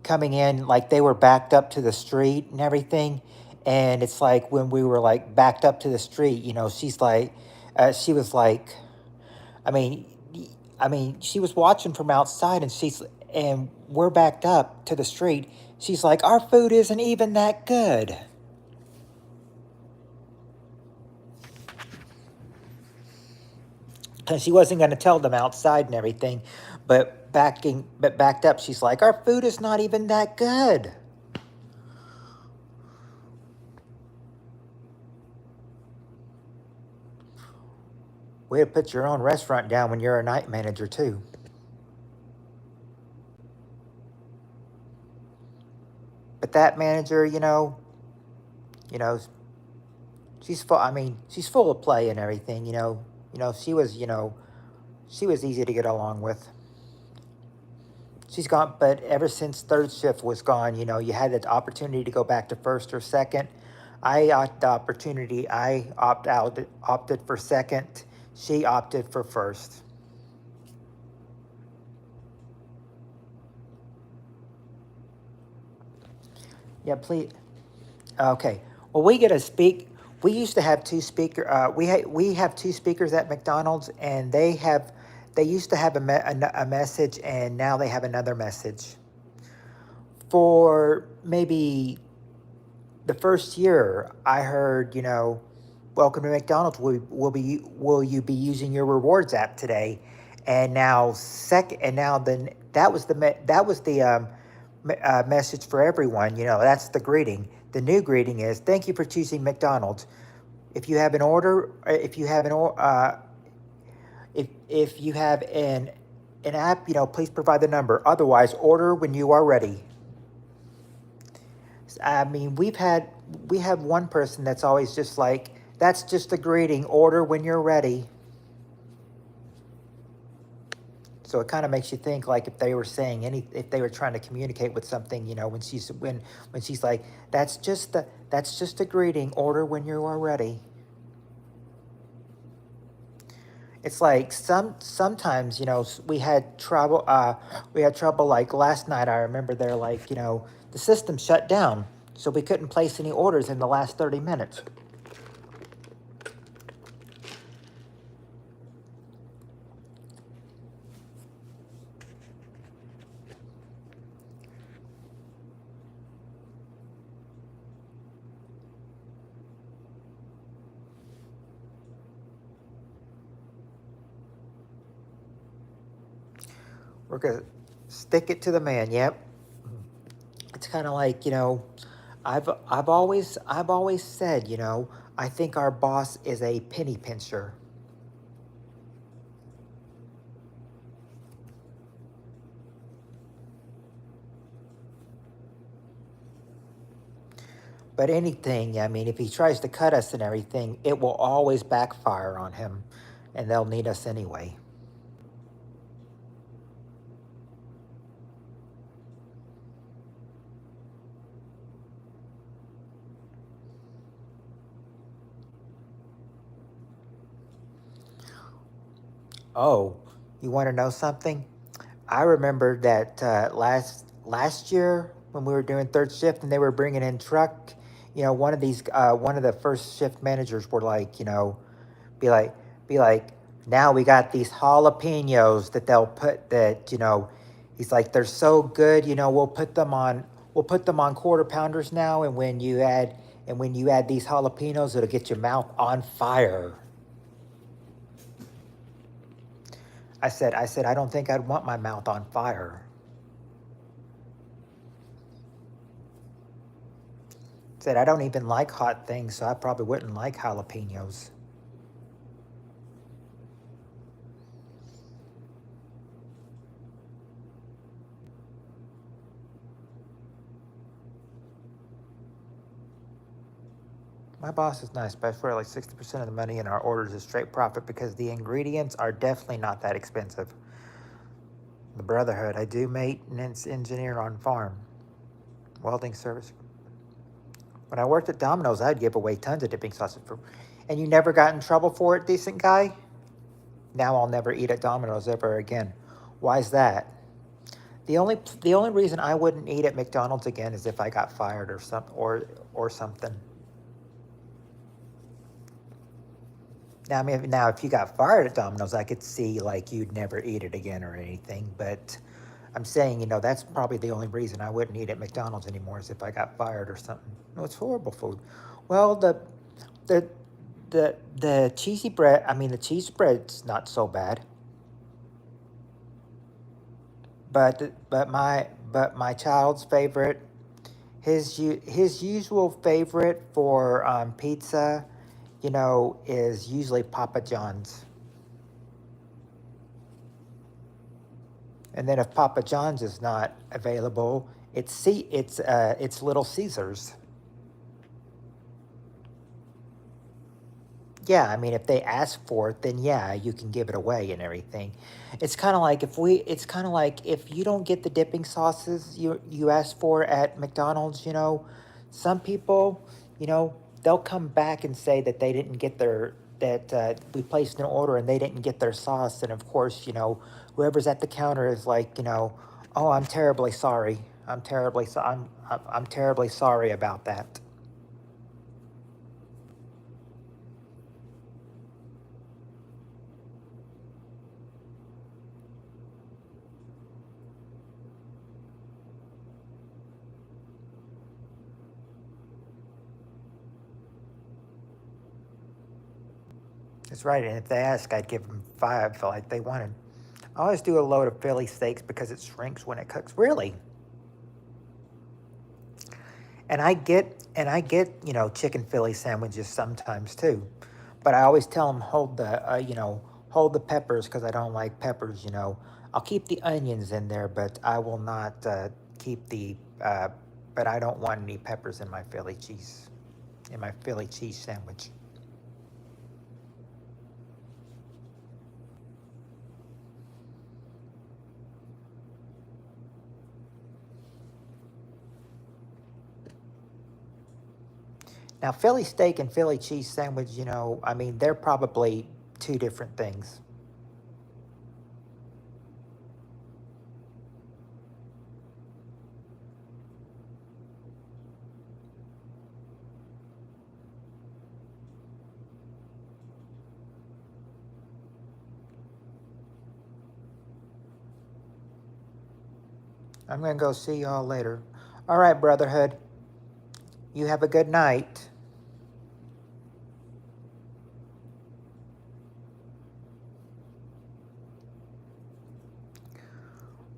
coming in like they were backed up to the street and everything. And it's like when we were like backed up to the street, she was like, I mean, she was watching from outside, and we're backed up to the street. She's like, our food isn't even that good. Because she wasn't going to tell them outside and everything, but backed up, she's like, our food is not even that good. Way to put your own restaurant down when you're a night manager too. But that manager, you know, she's full. I mean, she's full of play and everything. She was easy to get along with. She's gone, but ever since third shift was gone, you had the opportunity to go back to first or second. I got the opportunity. Opted for second. She opted for first. Yeah, please. Okay. Well, we get to speak. We used to have two speaker. We have two speakers at McDonald's, and they used to have a message, and now they have another message. For maybe the first year, I heard, welcome to McDonald's. Will you be using your rewards app today? And now then that was the message for everyone. That's the greeting. The new greeting is thank you for choosing McDonald's. If you have an order, if you have an app, please provide the number. Otherwise, order when you are ready. I mean, we have one person that's always just like, that's just a greeting. Order when you're ready. So it kind of makes you think like if they were saying if they were trying to communicate with something, when she's like, that's just a greeting. Order when you are ready. It's like sometimes, we had trouble. We had trouble like last night. I remember they're like, the system shut down, so we couldn't place any orders in the last 30 minutes. We're gonna stick it to the man. Yep. It's kind of like, I've always said, I think our boss is a penny pincher. But anything, I mean, if he tries to cut us and everything, it will always backfire on him, and they'll need us anyway. Oh, you want to know something? I remember that last year when we were doing third shift and they were bringing in truck, one of the first shift managers were like, be like, be like, now we got these jalapenos that they'll put that, he's like, they're so good, we'll put them on quarter pounders now, and when you add these jalapenos, it'll get your mouth on fire. I said, I don't think I'd want my mouth on fire. Said I don't even like hot things, so I probably wouldn't like jalapenos. My boss is nice, but I swear like 60% of the money in our orders is straight profit because the ingredients are definitely not that expensive. The Brotherhood, I do maintenance engineer on farm, welding service. When I worked at Domino's, I'd give away tons of dipping sauces for, and you never got in trouble for it, decent guy? Now I'll never eat at Domino's ever again. Why's that? The only reason I wouldn't eat at McDonald's again is if I got fired or something. Now, I mean, now if you got fired at Domino's, I could see like you'd never eat it again or anything. But I'm saying, that's probably the only reason I wouldn't eat at McDonald's anymore is if I got fired or something. No, it's horrible food. Well, the the cheesy bread. I mean, the cheese bread's not so bad, but my child's favorite, his usual favorite for pizza, is usually Papa John's. And then if Papa John's is not available, it's Little Caesars. Yeah, I mean, if they ask for it, then yeah, you can give it away and everything. It's kind of like if you don't get the dipping sauces you ask for at McDonald's, some people, you know, they'll come back and say that they didn't get their that we placed an order and they didn't get their sauce, and of course, whoever's at the counter is like, oh, I'm terribly sorry. I'm terribly sorry about that. That's right. And if they ask, I'd give them five like they wanted. I always do a load of Philly steaks because it shrinks when it cooks. Really? And I get chicken Philly sandwiches sometimes too, but I always tell them hold the peppers because I don't like peppers. I'll keep the onions in there, but I will not keep the. But I don't want any peppers in my Philly cheese sandwich. Now, Philly steak and Philly cheese sandwich, I mean, they're probably two different things. I'm going to go see y'all later. All right, Brotherhood. You have a good night.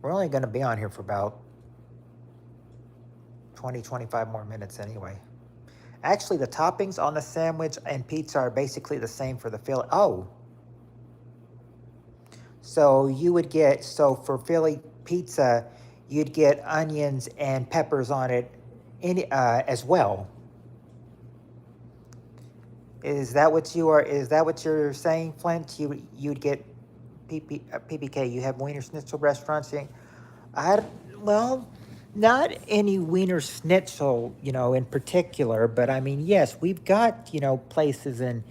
We're only going to be on here for about 20, 25 more minutes anyway. Actually, the toppings on the sandwich and pizza are basically the same for the Philly. Oh, so you would get, so for Philly pizza, you'd get onions and peppers on it as well. Is that what you are? Is that what you're saying, Flint? You'd get PPK. You have Wiener Schnitzel restaurants. I well, not any Wiener Schnitzel, in particular, but I mean, yes, we've got places in,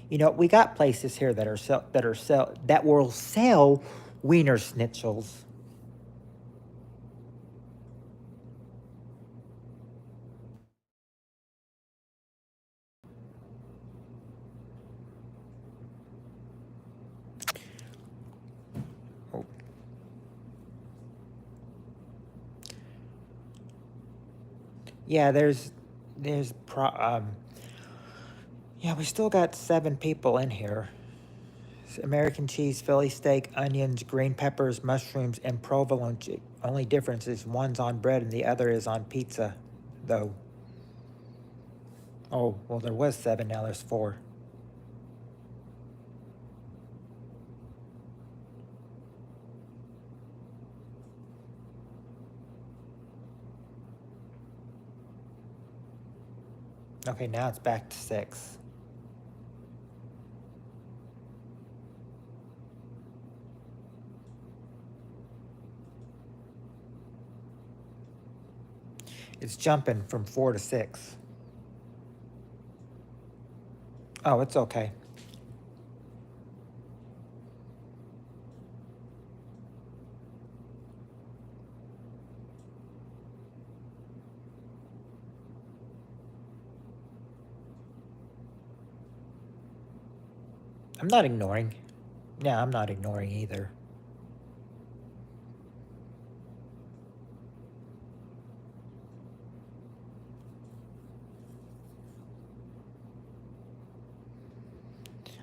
we got places here that will sell Wiener Schnitzels. Oh, yeah, yeah, we still got 7 people in here. American cheese, Philly steak, onions, green peppers, mushrooms, and provolone. Only difference is one's on bread and the other is on pizza, though. Oh, well, there was 7, now there's 4. Okay, now it's back to 6. It's jumping from 4 to 6. Oh, it's okay. I'm not ignoring. Yeah, I'm not ignoring either.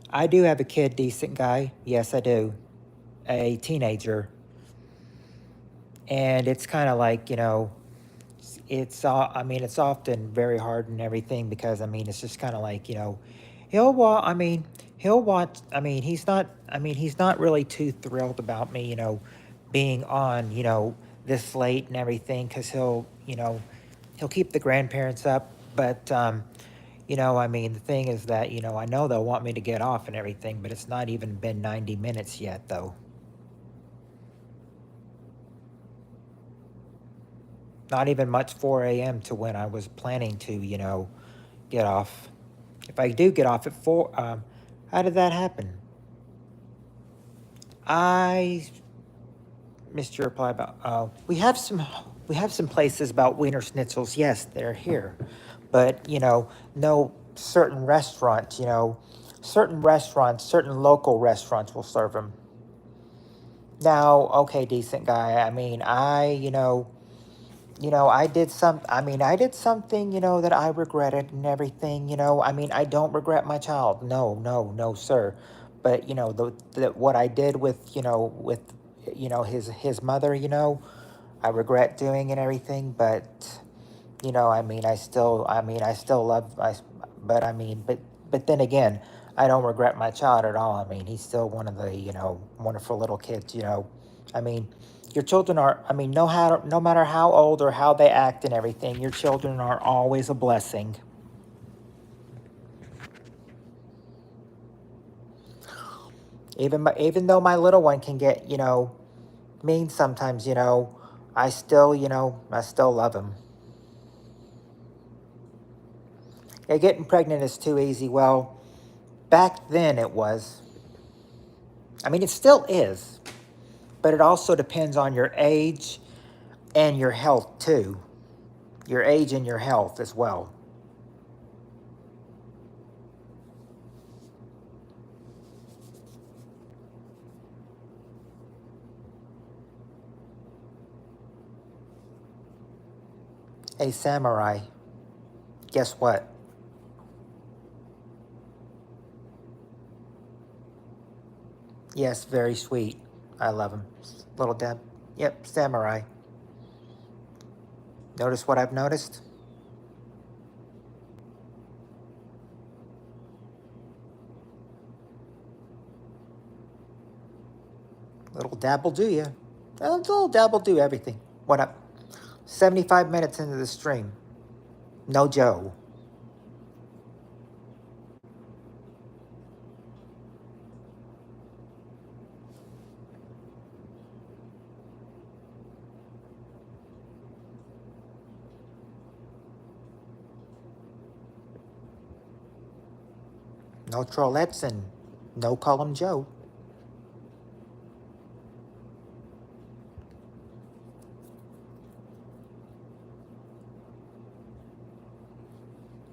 I do have a kid, decent guy. Yes, I do. A teenager. And it's kind of like, I mean, it's often very hard and everything because, I mean, it's just kind of like, he'll want, I mean, he'll want, he's not really too thrilled about me, being on, this late and everything because he'll keep the grandparents up. But, I mean, the thing is that, I know they'll want me to get off and everything, but it's not even been 90 minutes yet, though. Not even much 4 a.m. to when I was planning to, get off. If I do get off at 4, how did that happen? I missed your reply about, we have some places about Wiener Schnitzels. Yes, they're here. But, no certain restaurants, certain local restaurants will serve them. Now, okay, decent guy. I mean, I did something, that I regretted and everything, I mean, I don't regret my child. No, no, no, sir. But, what I did with, his mother, I regret doing and everything, but, I still love, but then again, I don't regret my child at all. I mean, he's still one of the, wonderful little kids, I mean, your children are, I mean, no matter how old or how they act and everything, your children are always a blessing. Even though my little one can get, mean sometimes, I still love him. Yeah, getting pregnant is too easy. Well, back then it was. I mean, it still is, but it also depends on your age and your health too. Your age and your health as well. Hey, Samurai, guess what? Yes, very sweet. I love him. Little Deb. Yep, Samurai. Notice what I've noticed? Little Dab will do you. Little Dab will do everything. What up? 75 minutes into the stream. No Joe. No trollettes and no call him Joe.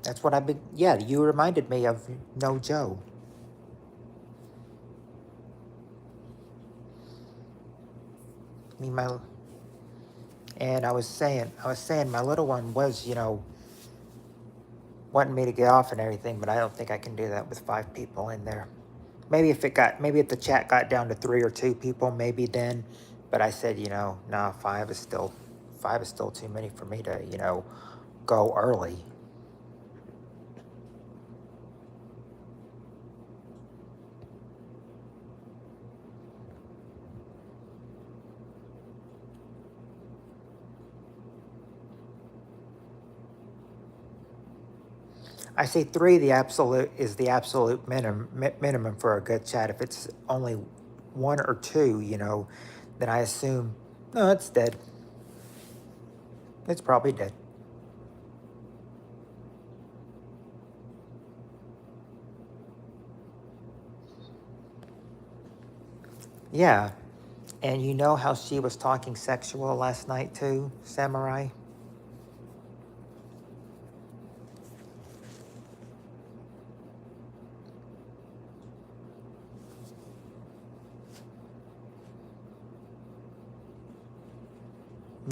That's what I've been. Yeah, you reminded me of No Joe. Me, my, and I was saying, my little one was, wanting me to get off and everything, but I don't think I can do that with 5 people in there. Maybe if the chat got down to 3 or 2 people, maybe then. But I said, nah, 5 is still too many for me to, go early. I say 3. The absolute is the absolute minimum for a good chat. If it's only 1 or 2, then I assume no, it's dead. It's probably dead. Yeah, and you know how she was talking sexual last night too, Samurai.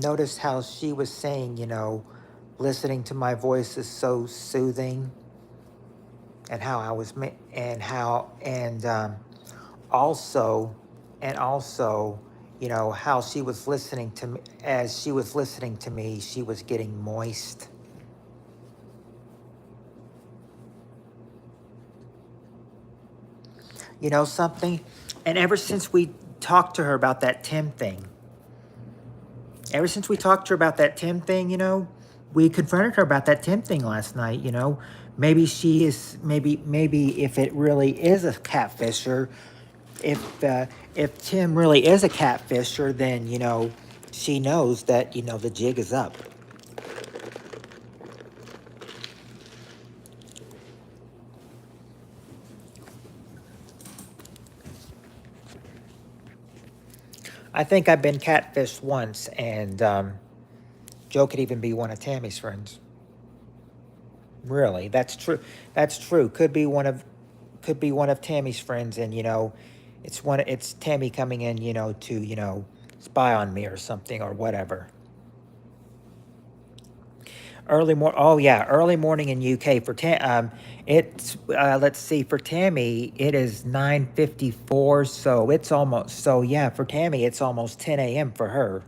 Notice how she was saying, listening to my voice is so soothing, and how I was, and how, also, and also, how she was listening to me. As she was listening to me, she was getting moist. You know something? And ever since we talked to her about that Tim thing, we confronted her about that Tim thing last night, maybe she is, maybe if it really is a catfisher, if Tim really is a catfisher, then, she knows that, the jig is up. I think I've been catfished once, and Joe could even be one of Tammy's friends. Really, that's true. That's true. Could be one of Tammy's friends, and it's Tammy coming in, to spy on me or something or whatever. Early morning in UK for it's let's see, for Tammy it is 9:54, so it's almost, for Tammy it's almost 10 a.m. for her.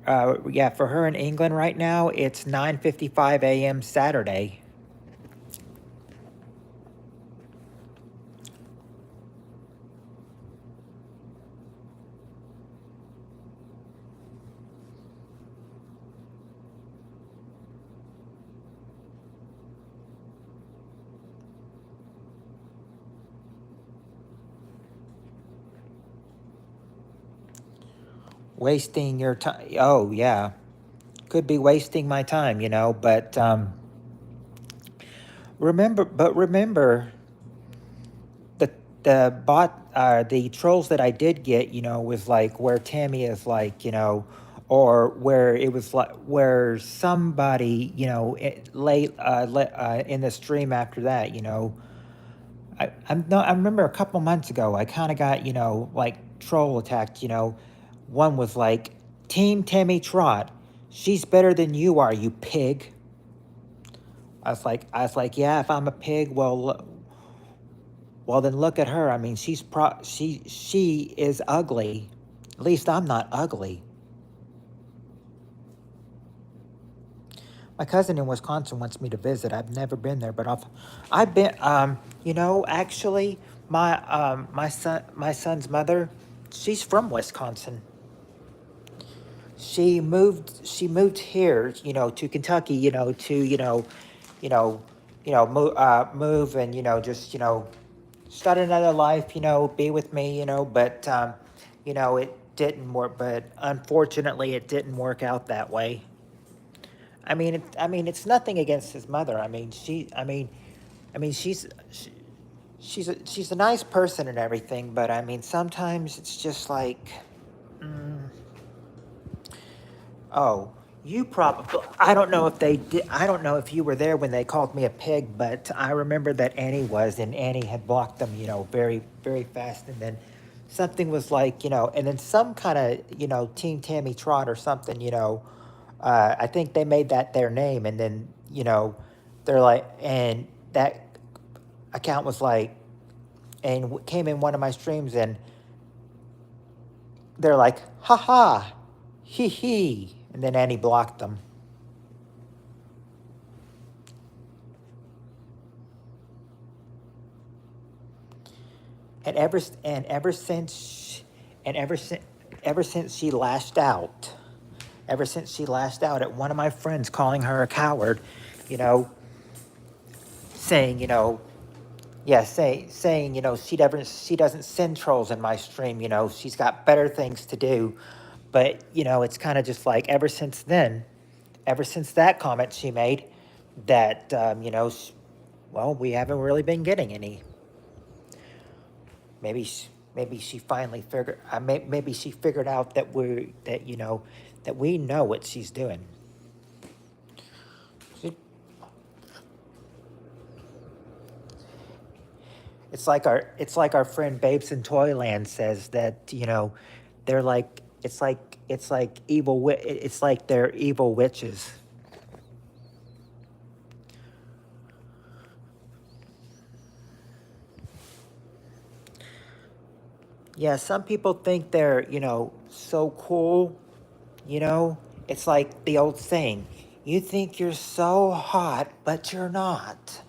For her in England right now it's 9:55 a.m. Saturday. Wasting your time. Oh yeah, could be wasting my time, but remember the the trolls that I did get, was like where Tammy is like, or where it was like where somebody, late in the stream after that, I remember a couple months ago I kind of got, like troll attacked, one was like, Team Tammy Trot, she's better than you are, you pig. I was like, yeah, if I'm a pig, well then look at her. I mean, she is ugly. At least I'm not ugly. My cousin in Wisconsin wants me to visit. I've never been there, but I've been. Actually, my son's mother, she's from Wisconsin. She moved here, to Kentucky, to you know move and just start another life, be with me, but it didn't work. But unfortunately, it didn't work out that way. It's nothing against his mother. She's a nice person and everything, but sometimes it's just like, mm, oh, you probably. I don't know if they did. I don't know if you were there when they called me a pig, but I remember that Annie was, and Annie had blocked them, very, very fast, and then something was like, and then some kind of, Team Tammy Trot or something, I think they made that their name, and then they're like, and that account was like, and came in one of my streams, and they're like, ha ha, hee hee, and then Annie blocked them. And ever since she lashed out, at one of my friends calling her a coward, you know, saying, yeah, saying, she doesn't send trolls in my stream, she's got better things to do. But, it's kind of just like ever since then, ever since that comment she made, that, well, we haven't really been getting any. Maybe she finally figured, maybe she figured out that that we know what she's doing. It's like our friend Babes in Toyland says that, they're like, it's like it's like they're evil witches. Yeah, some people think they're, so cool, It's like the old saying, you think you're so hot, but you're not.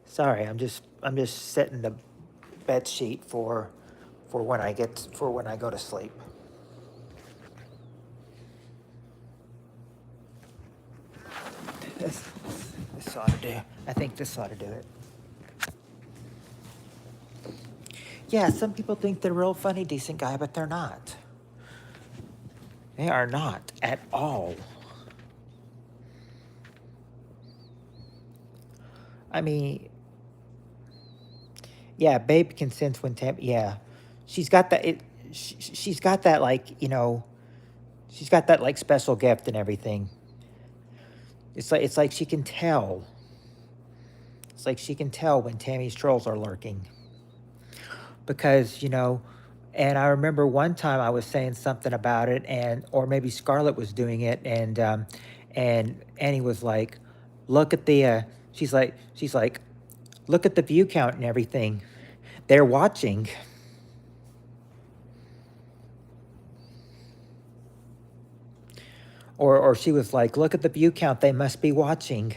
Sorry, I'm just setting the bed sheet for when I go to sleep. This, this ought to do. I think this ought to do it. Yeah, some people think they're real funny, decent guy, but they're not. They are not at all. I mean, yeah, Babe can sense when yeah, she's got that. She's got that, like, she's got that, like, special gift and everything. It's like she can tell. It's like she can tell when Tammy's trolls are lurking. Because, and I remember one time I was saying something about it, or maybe Scarlett was doing it, and Annie was like, look at the, she's like, look at the view count and everything. They're watching. Or she was like, look at the view count. They must be watching.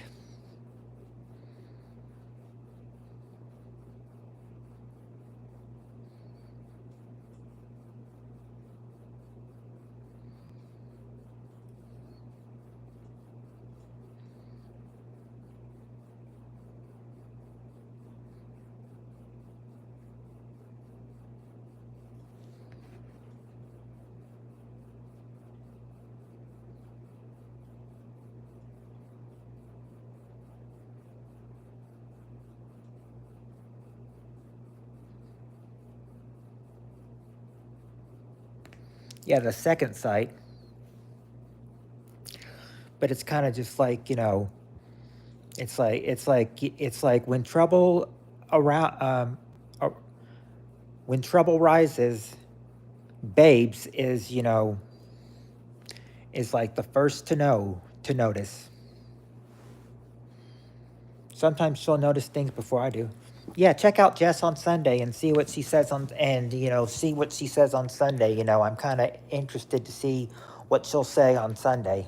Yeah, the second site. But it's kind of just like, it's like when trouble around, when trouble rises, Babes is, is like the first to notice. Sometimes she'll notice things before I do. Yeah, check out Jess on Sunday and see what she says see what she says on Sunday. I'm kind of interested to see what she'll say on Sunday.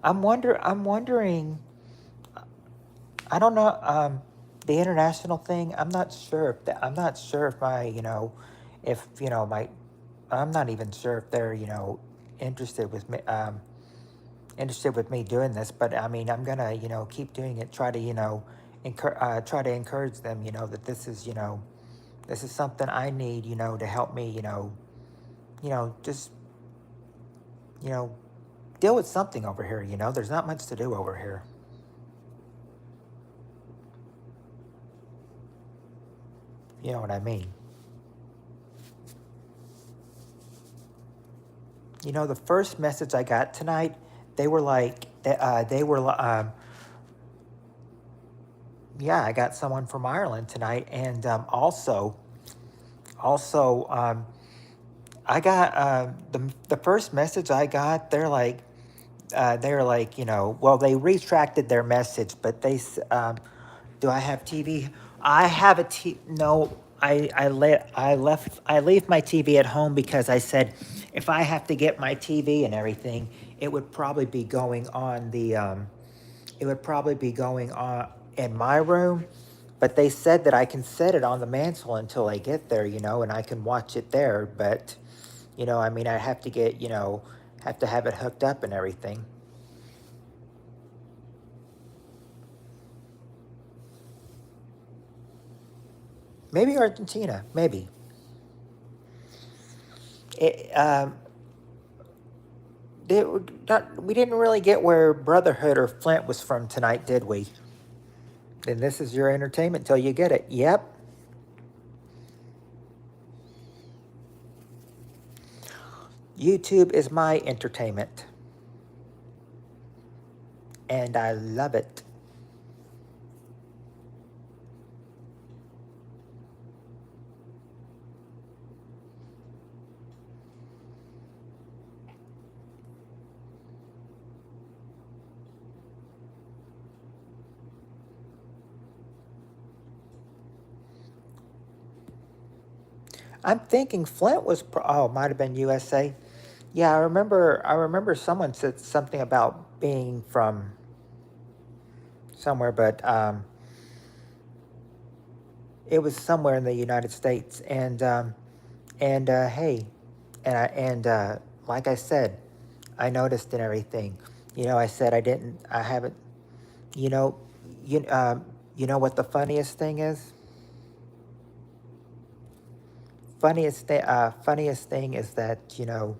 I'm wondering. I don't know. The international thing. I'm not sure if if my. I'm not even sure if they're interested with me. Interested with me doing this, but I mean, I'm gonna keep doing it. Try to try to encourage them. That this is something I need. To help me. Just you know deal with something over here. There's not much to do over here. You know what I mean? The first message I got tonight, they were like, yeah, I got someone from Ireland tonight, and also, I got the first message I got. They're like, well, they retracted their message, but do I have TV? I have a No, I leave my TV at home because I said if I have to get my TV and everything, it would probably be going on it would probably be going on in my room. But they said that I can set it on the mantle until I get there, and I can watch it there. But I mean, I have to have to have it hooked up and everything. Maybe Argentina, maybe. It, we didn't really get where Brotherhood or Flint was from tonight, did we? And this is your entertainment till you get it. Yep. YouTube is my entertainment. And I love it. I'm thinking Flint was. Oh, it might have been USA. Yeah, I remember. I remember someone said something about being from somewhere, but it was somewhere in the United States. And hey, and like I said, I noticed and everything. I said I didn't. I haven't. You know, you you know what the funniest thing is? Funniest thing is that you know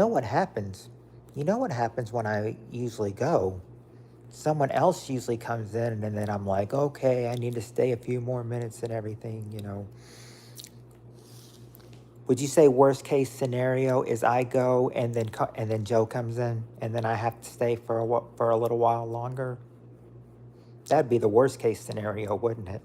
what happens. You know what happens when I usually go. Someone else usually comes in, and then I'm like, okay, I need to stay a few more minutes and everything. Would you say worst case scenario is I go and then Joe comes in and then I have to stay for for a little while longer? That'd be the worst case scenario, wouldn't it?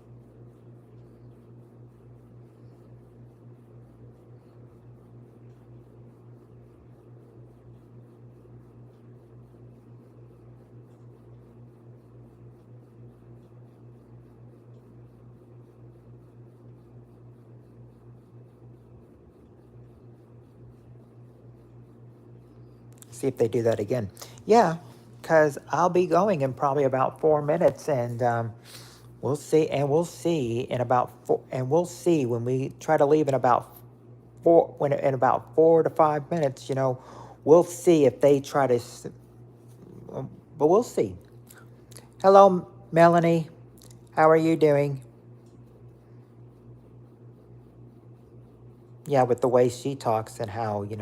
See if they do that again. Yeah, because I'll be going in probably about 4 minutes, and we'll see. And we'll see in about four. And we'll see when we try to leave in about in about 4 to 5 minutes. We'll see if they try to. But we'll see. Hello, Melanie. How are you doing? Yeah, with the way she talks and how and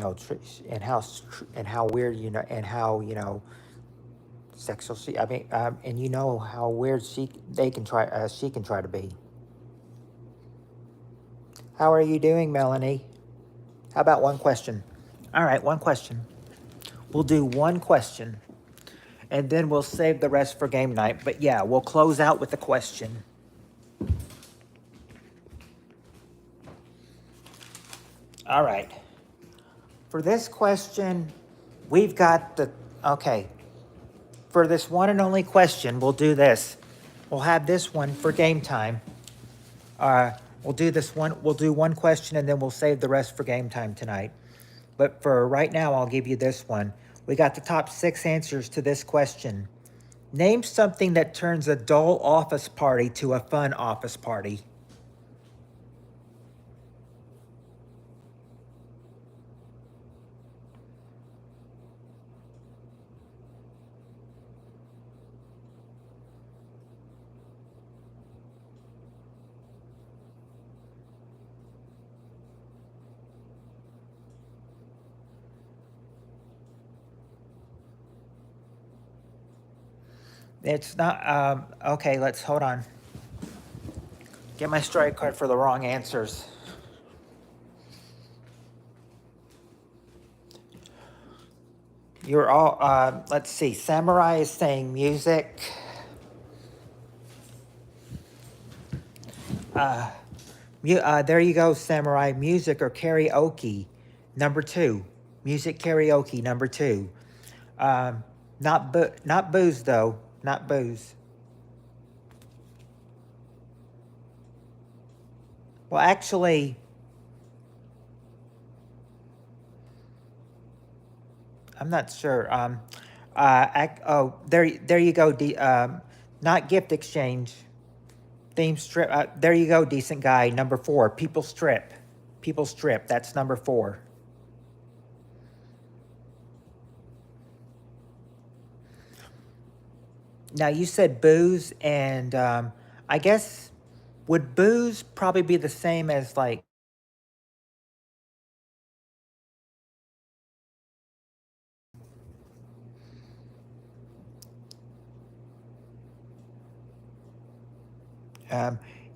how weird and how sexual she. I mean, and how weird she can try to be. How are you doing, Melanie? How about one question? All right, one question. We'll do one question, and then we'll save the rest for game night. But yeah, we'll close out with the question. All right. For this question, we've got okay. For this one and only question, we'll do this. We'll have this one for game time. We'll do this one. We'll do one question and then we'll save the rest for game time tonight. But for right now, I'll give you this one. We got the top 6 answers to this question. Name something that turns a dull office party to a fun office party. It's not, okay, let's hold on. Get my strike card for the wrong answers. You're all, let's see, Samurai is saying music. There you go, Samurai. Music or karaoke, number 2. Music karaoke, number 2. Not booze though, not booze. Well, actually, I'm not sure. There you go. Not gift exchange. Theme strip. There you go, decent guy. Number 4. People strip. People strip. That's number 4. Now you said booze, and I guess would booze probably be the same as like.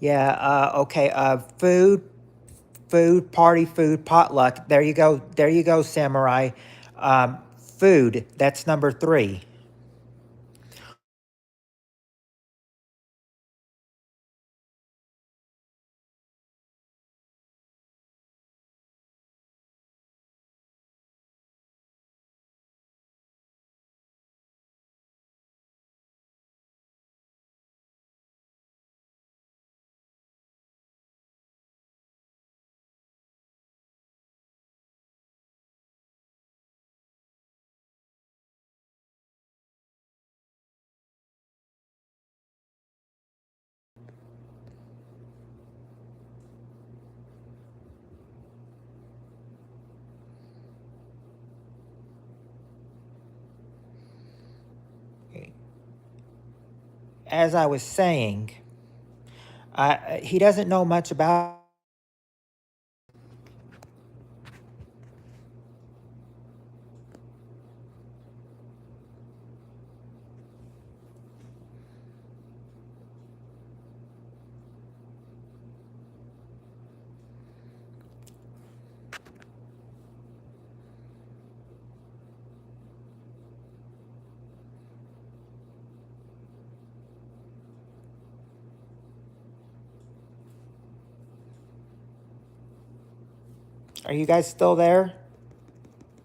Yeah. Okay. Food, party food, potluck. There you go. There you go, Samurai. Food. That's number 3. As I was saying, he doesn't know much about. Are you guys still there?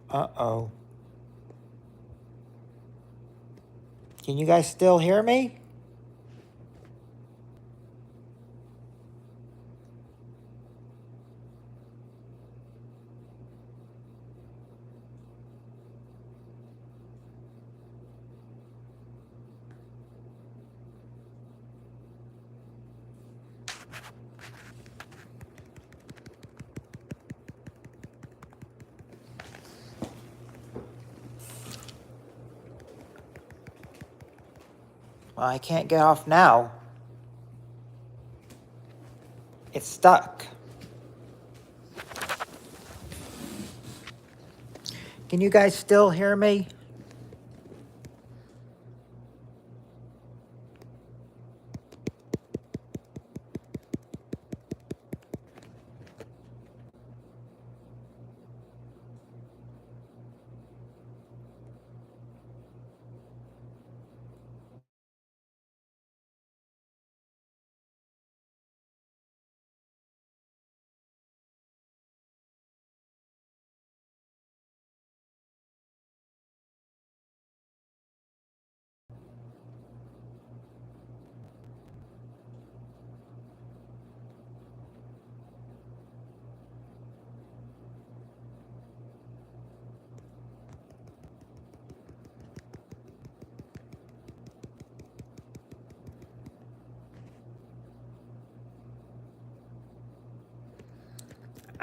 Uh-oh. Can you guys still hear me? Well, I can't get off now. It's stuck. Can you guys still hear me?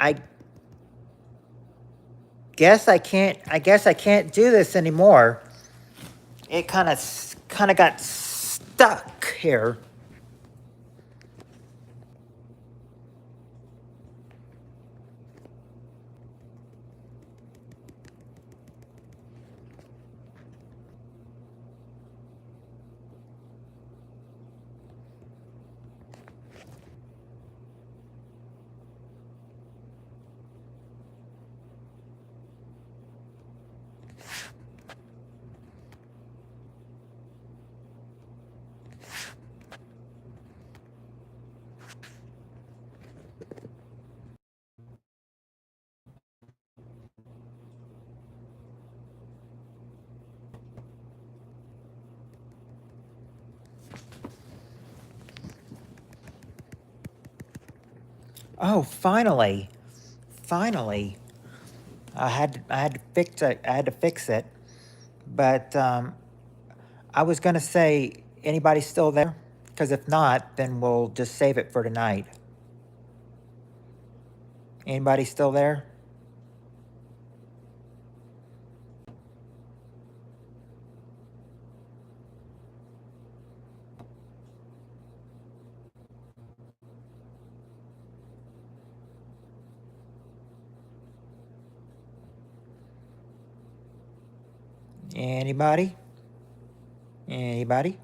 I guess I can't do this anymore. It kind of got stuck here. Oh, finally. Finally. I had to fix it. I had to fix it. But I was going to say, anybody still there? Because if not, then we'll just save it for tonight. Anybody still there? Anybody? Anybody?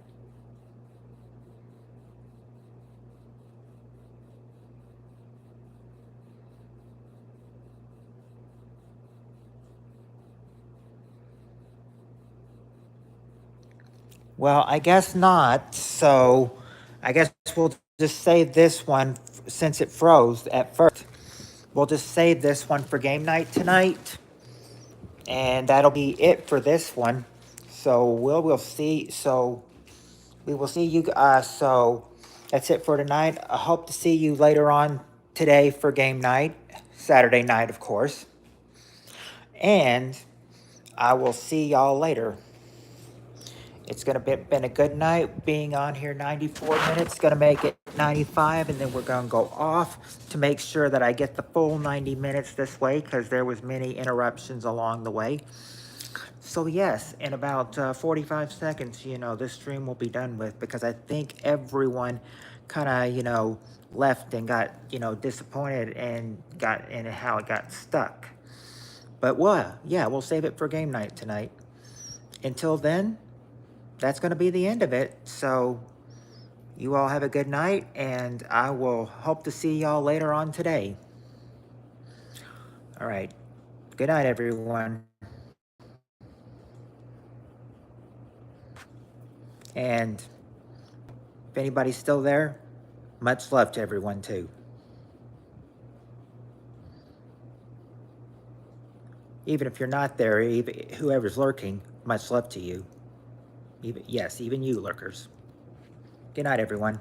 Well, I guess not. So I guess we'll just save this one since it froze at first. We'll just save this one for game night tonight. And that'll be it for this one. So we'll see. So we will see you. So that's it for tonight. I hope to see you later on today for game night, Saturday night, of course. And I will see y'all later. It's gonna been a good night being on here 94 minutes. Gonna make it 95, and then we're gonna go off to make sure that I get the full 90 minutes this way, because there was many interruptions along the way. So yes, in about 45 seconds, this stream will be done with, because I think everyone kind of, left and got, disappointed and got in how it got stuck. But well, yeah, we'll save it for game night tonight. Until then, that's going to be the end of it. So you all have a good night, and I will hope to see y'all later on today. All right. Good night, everyone. And if anybody's still there, much love to everyone, too. Even if you're not there, even whoever's lurking, much love to you. Even you, lurkers. Good night, everyone.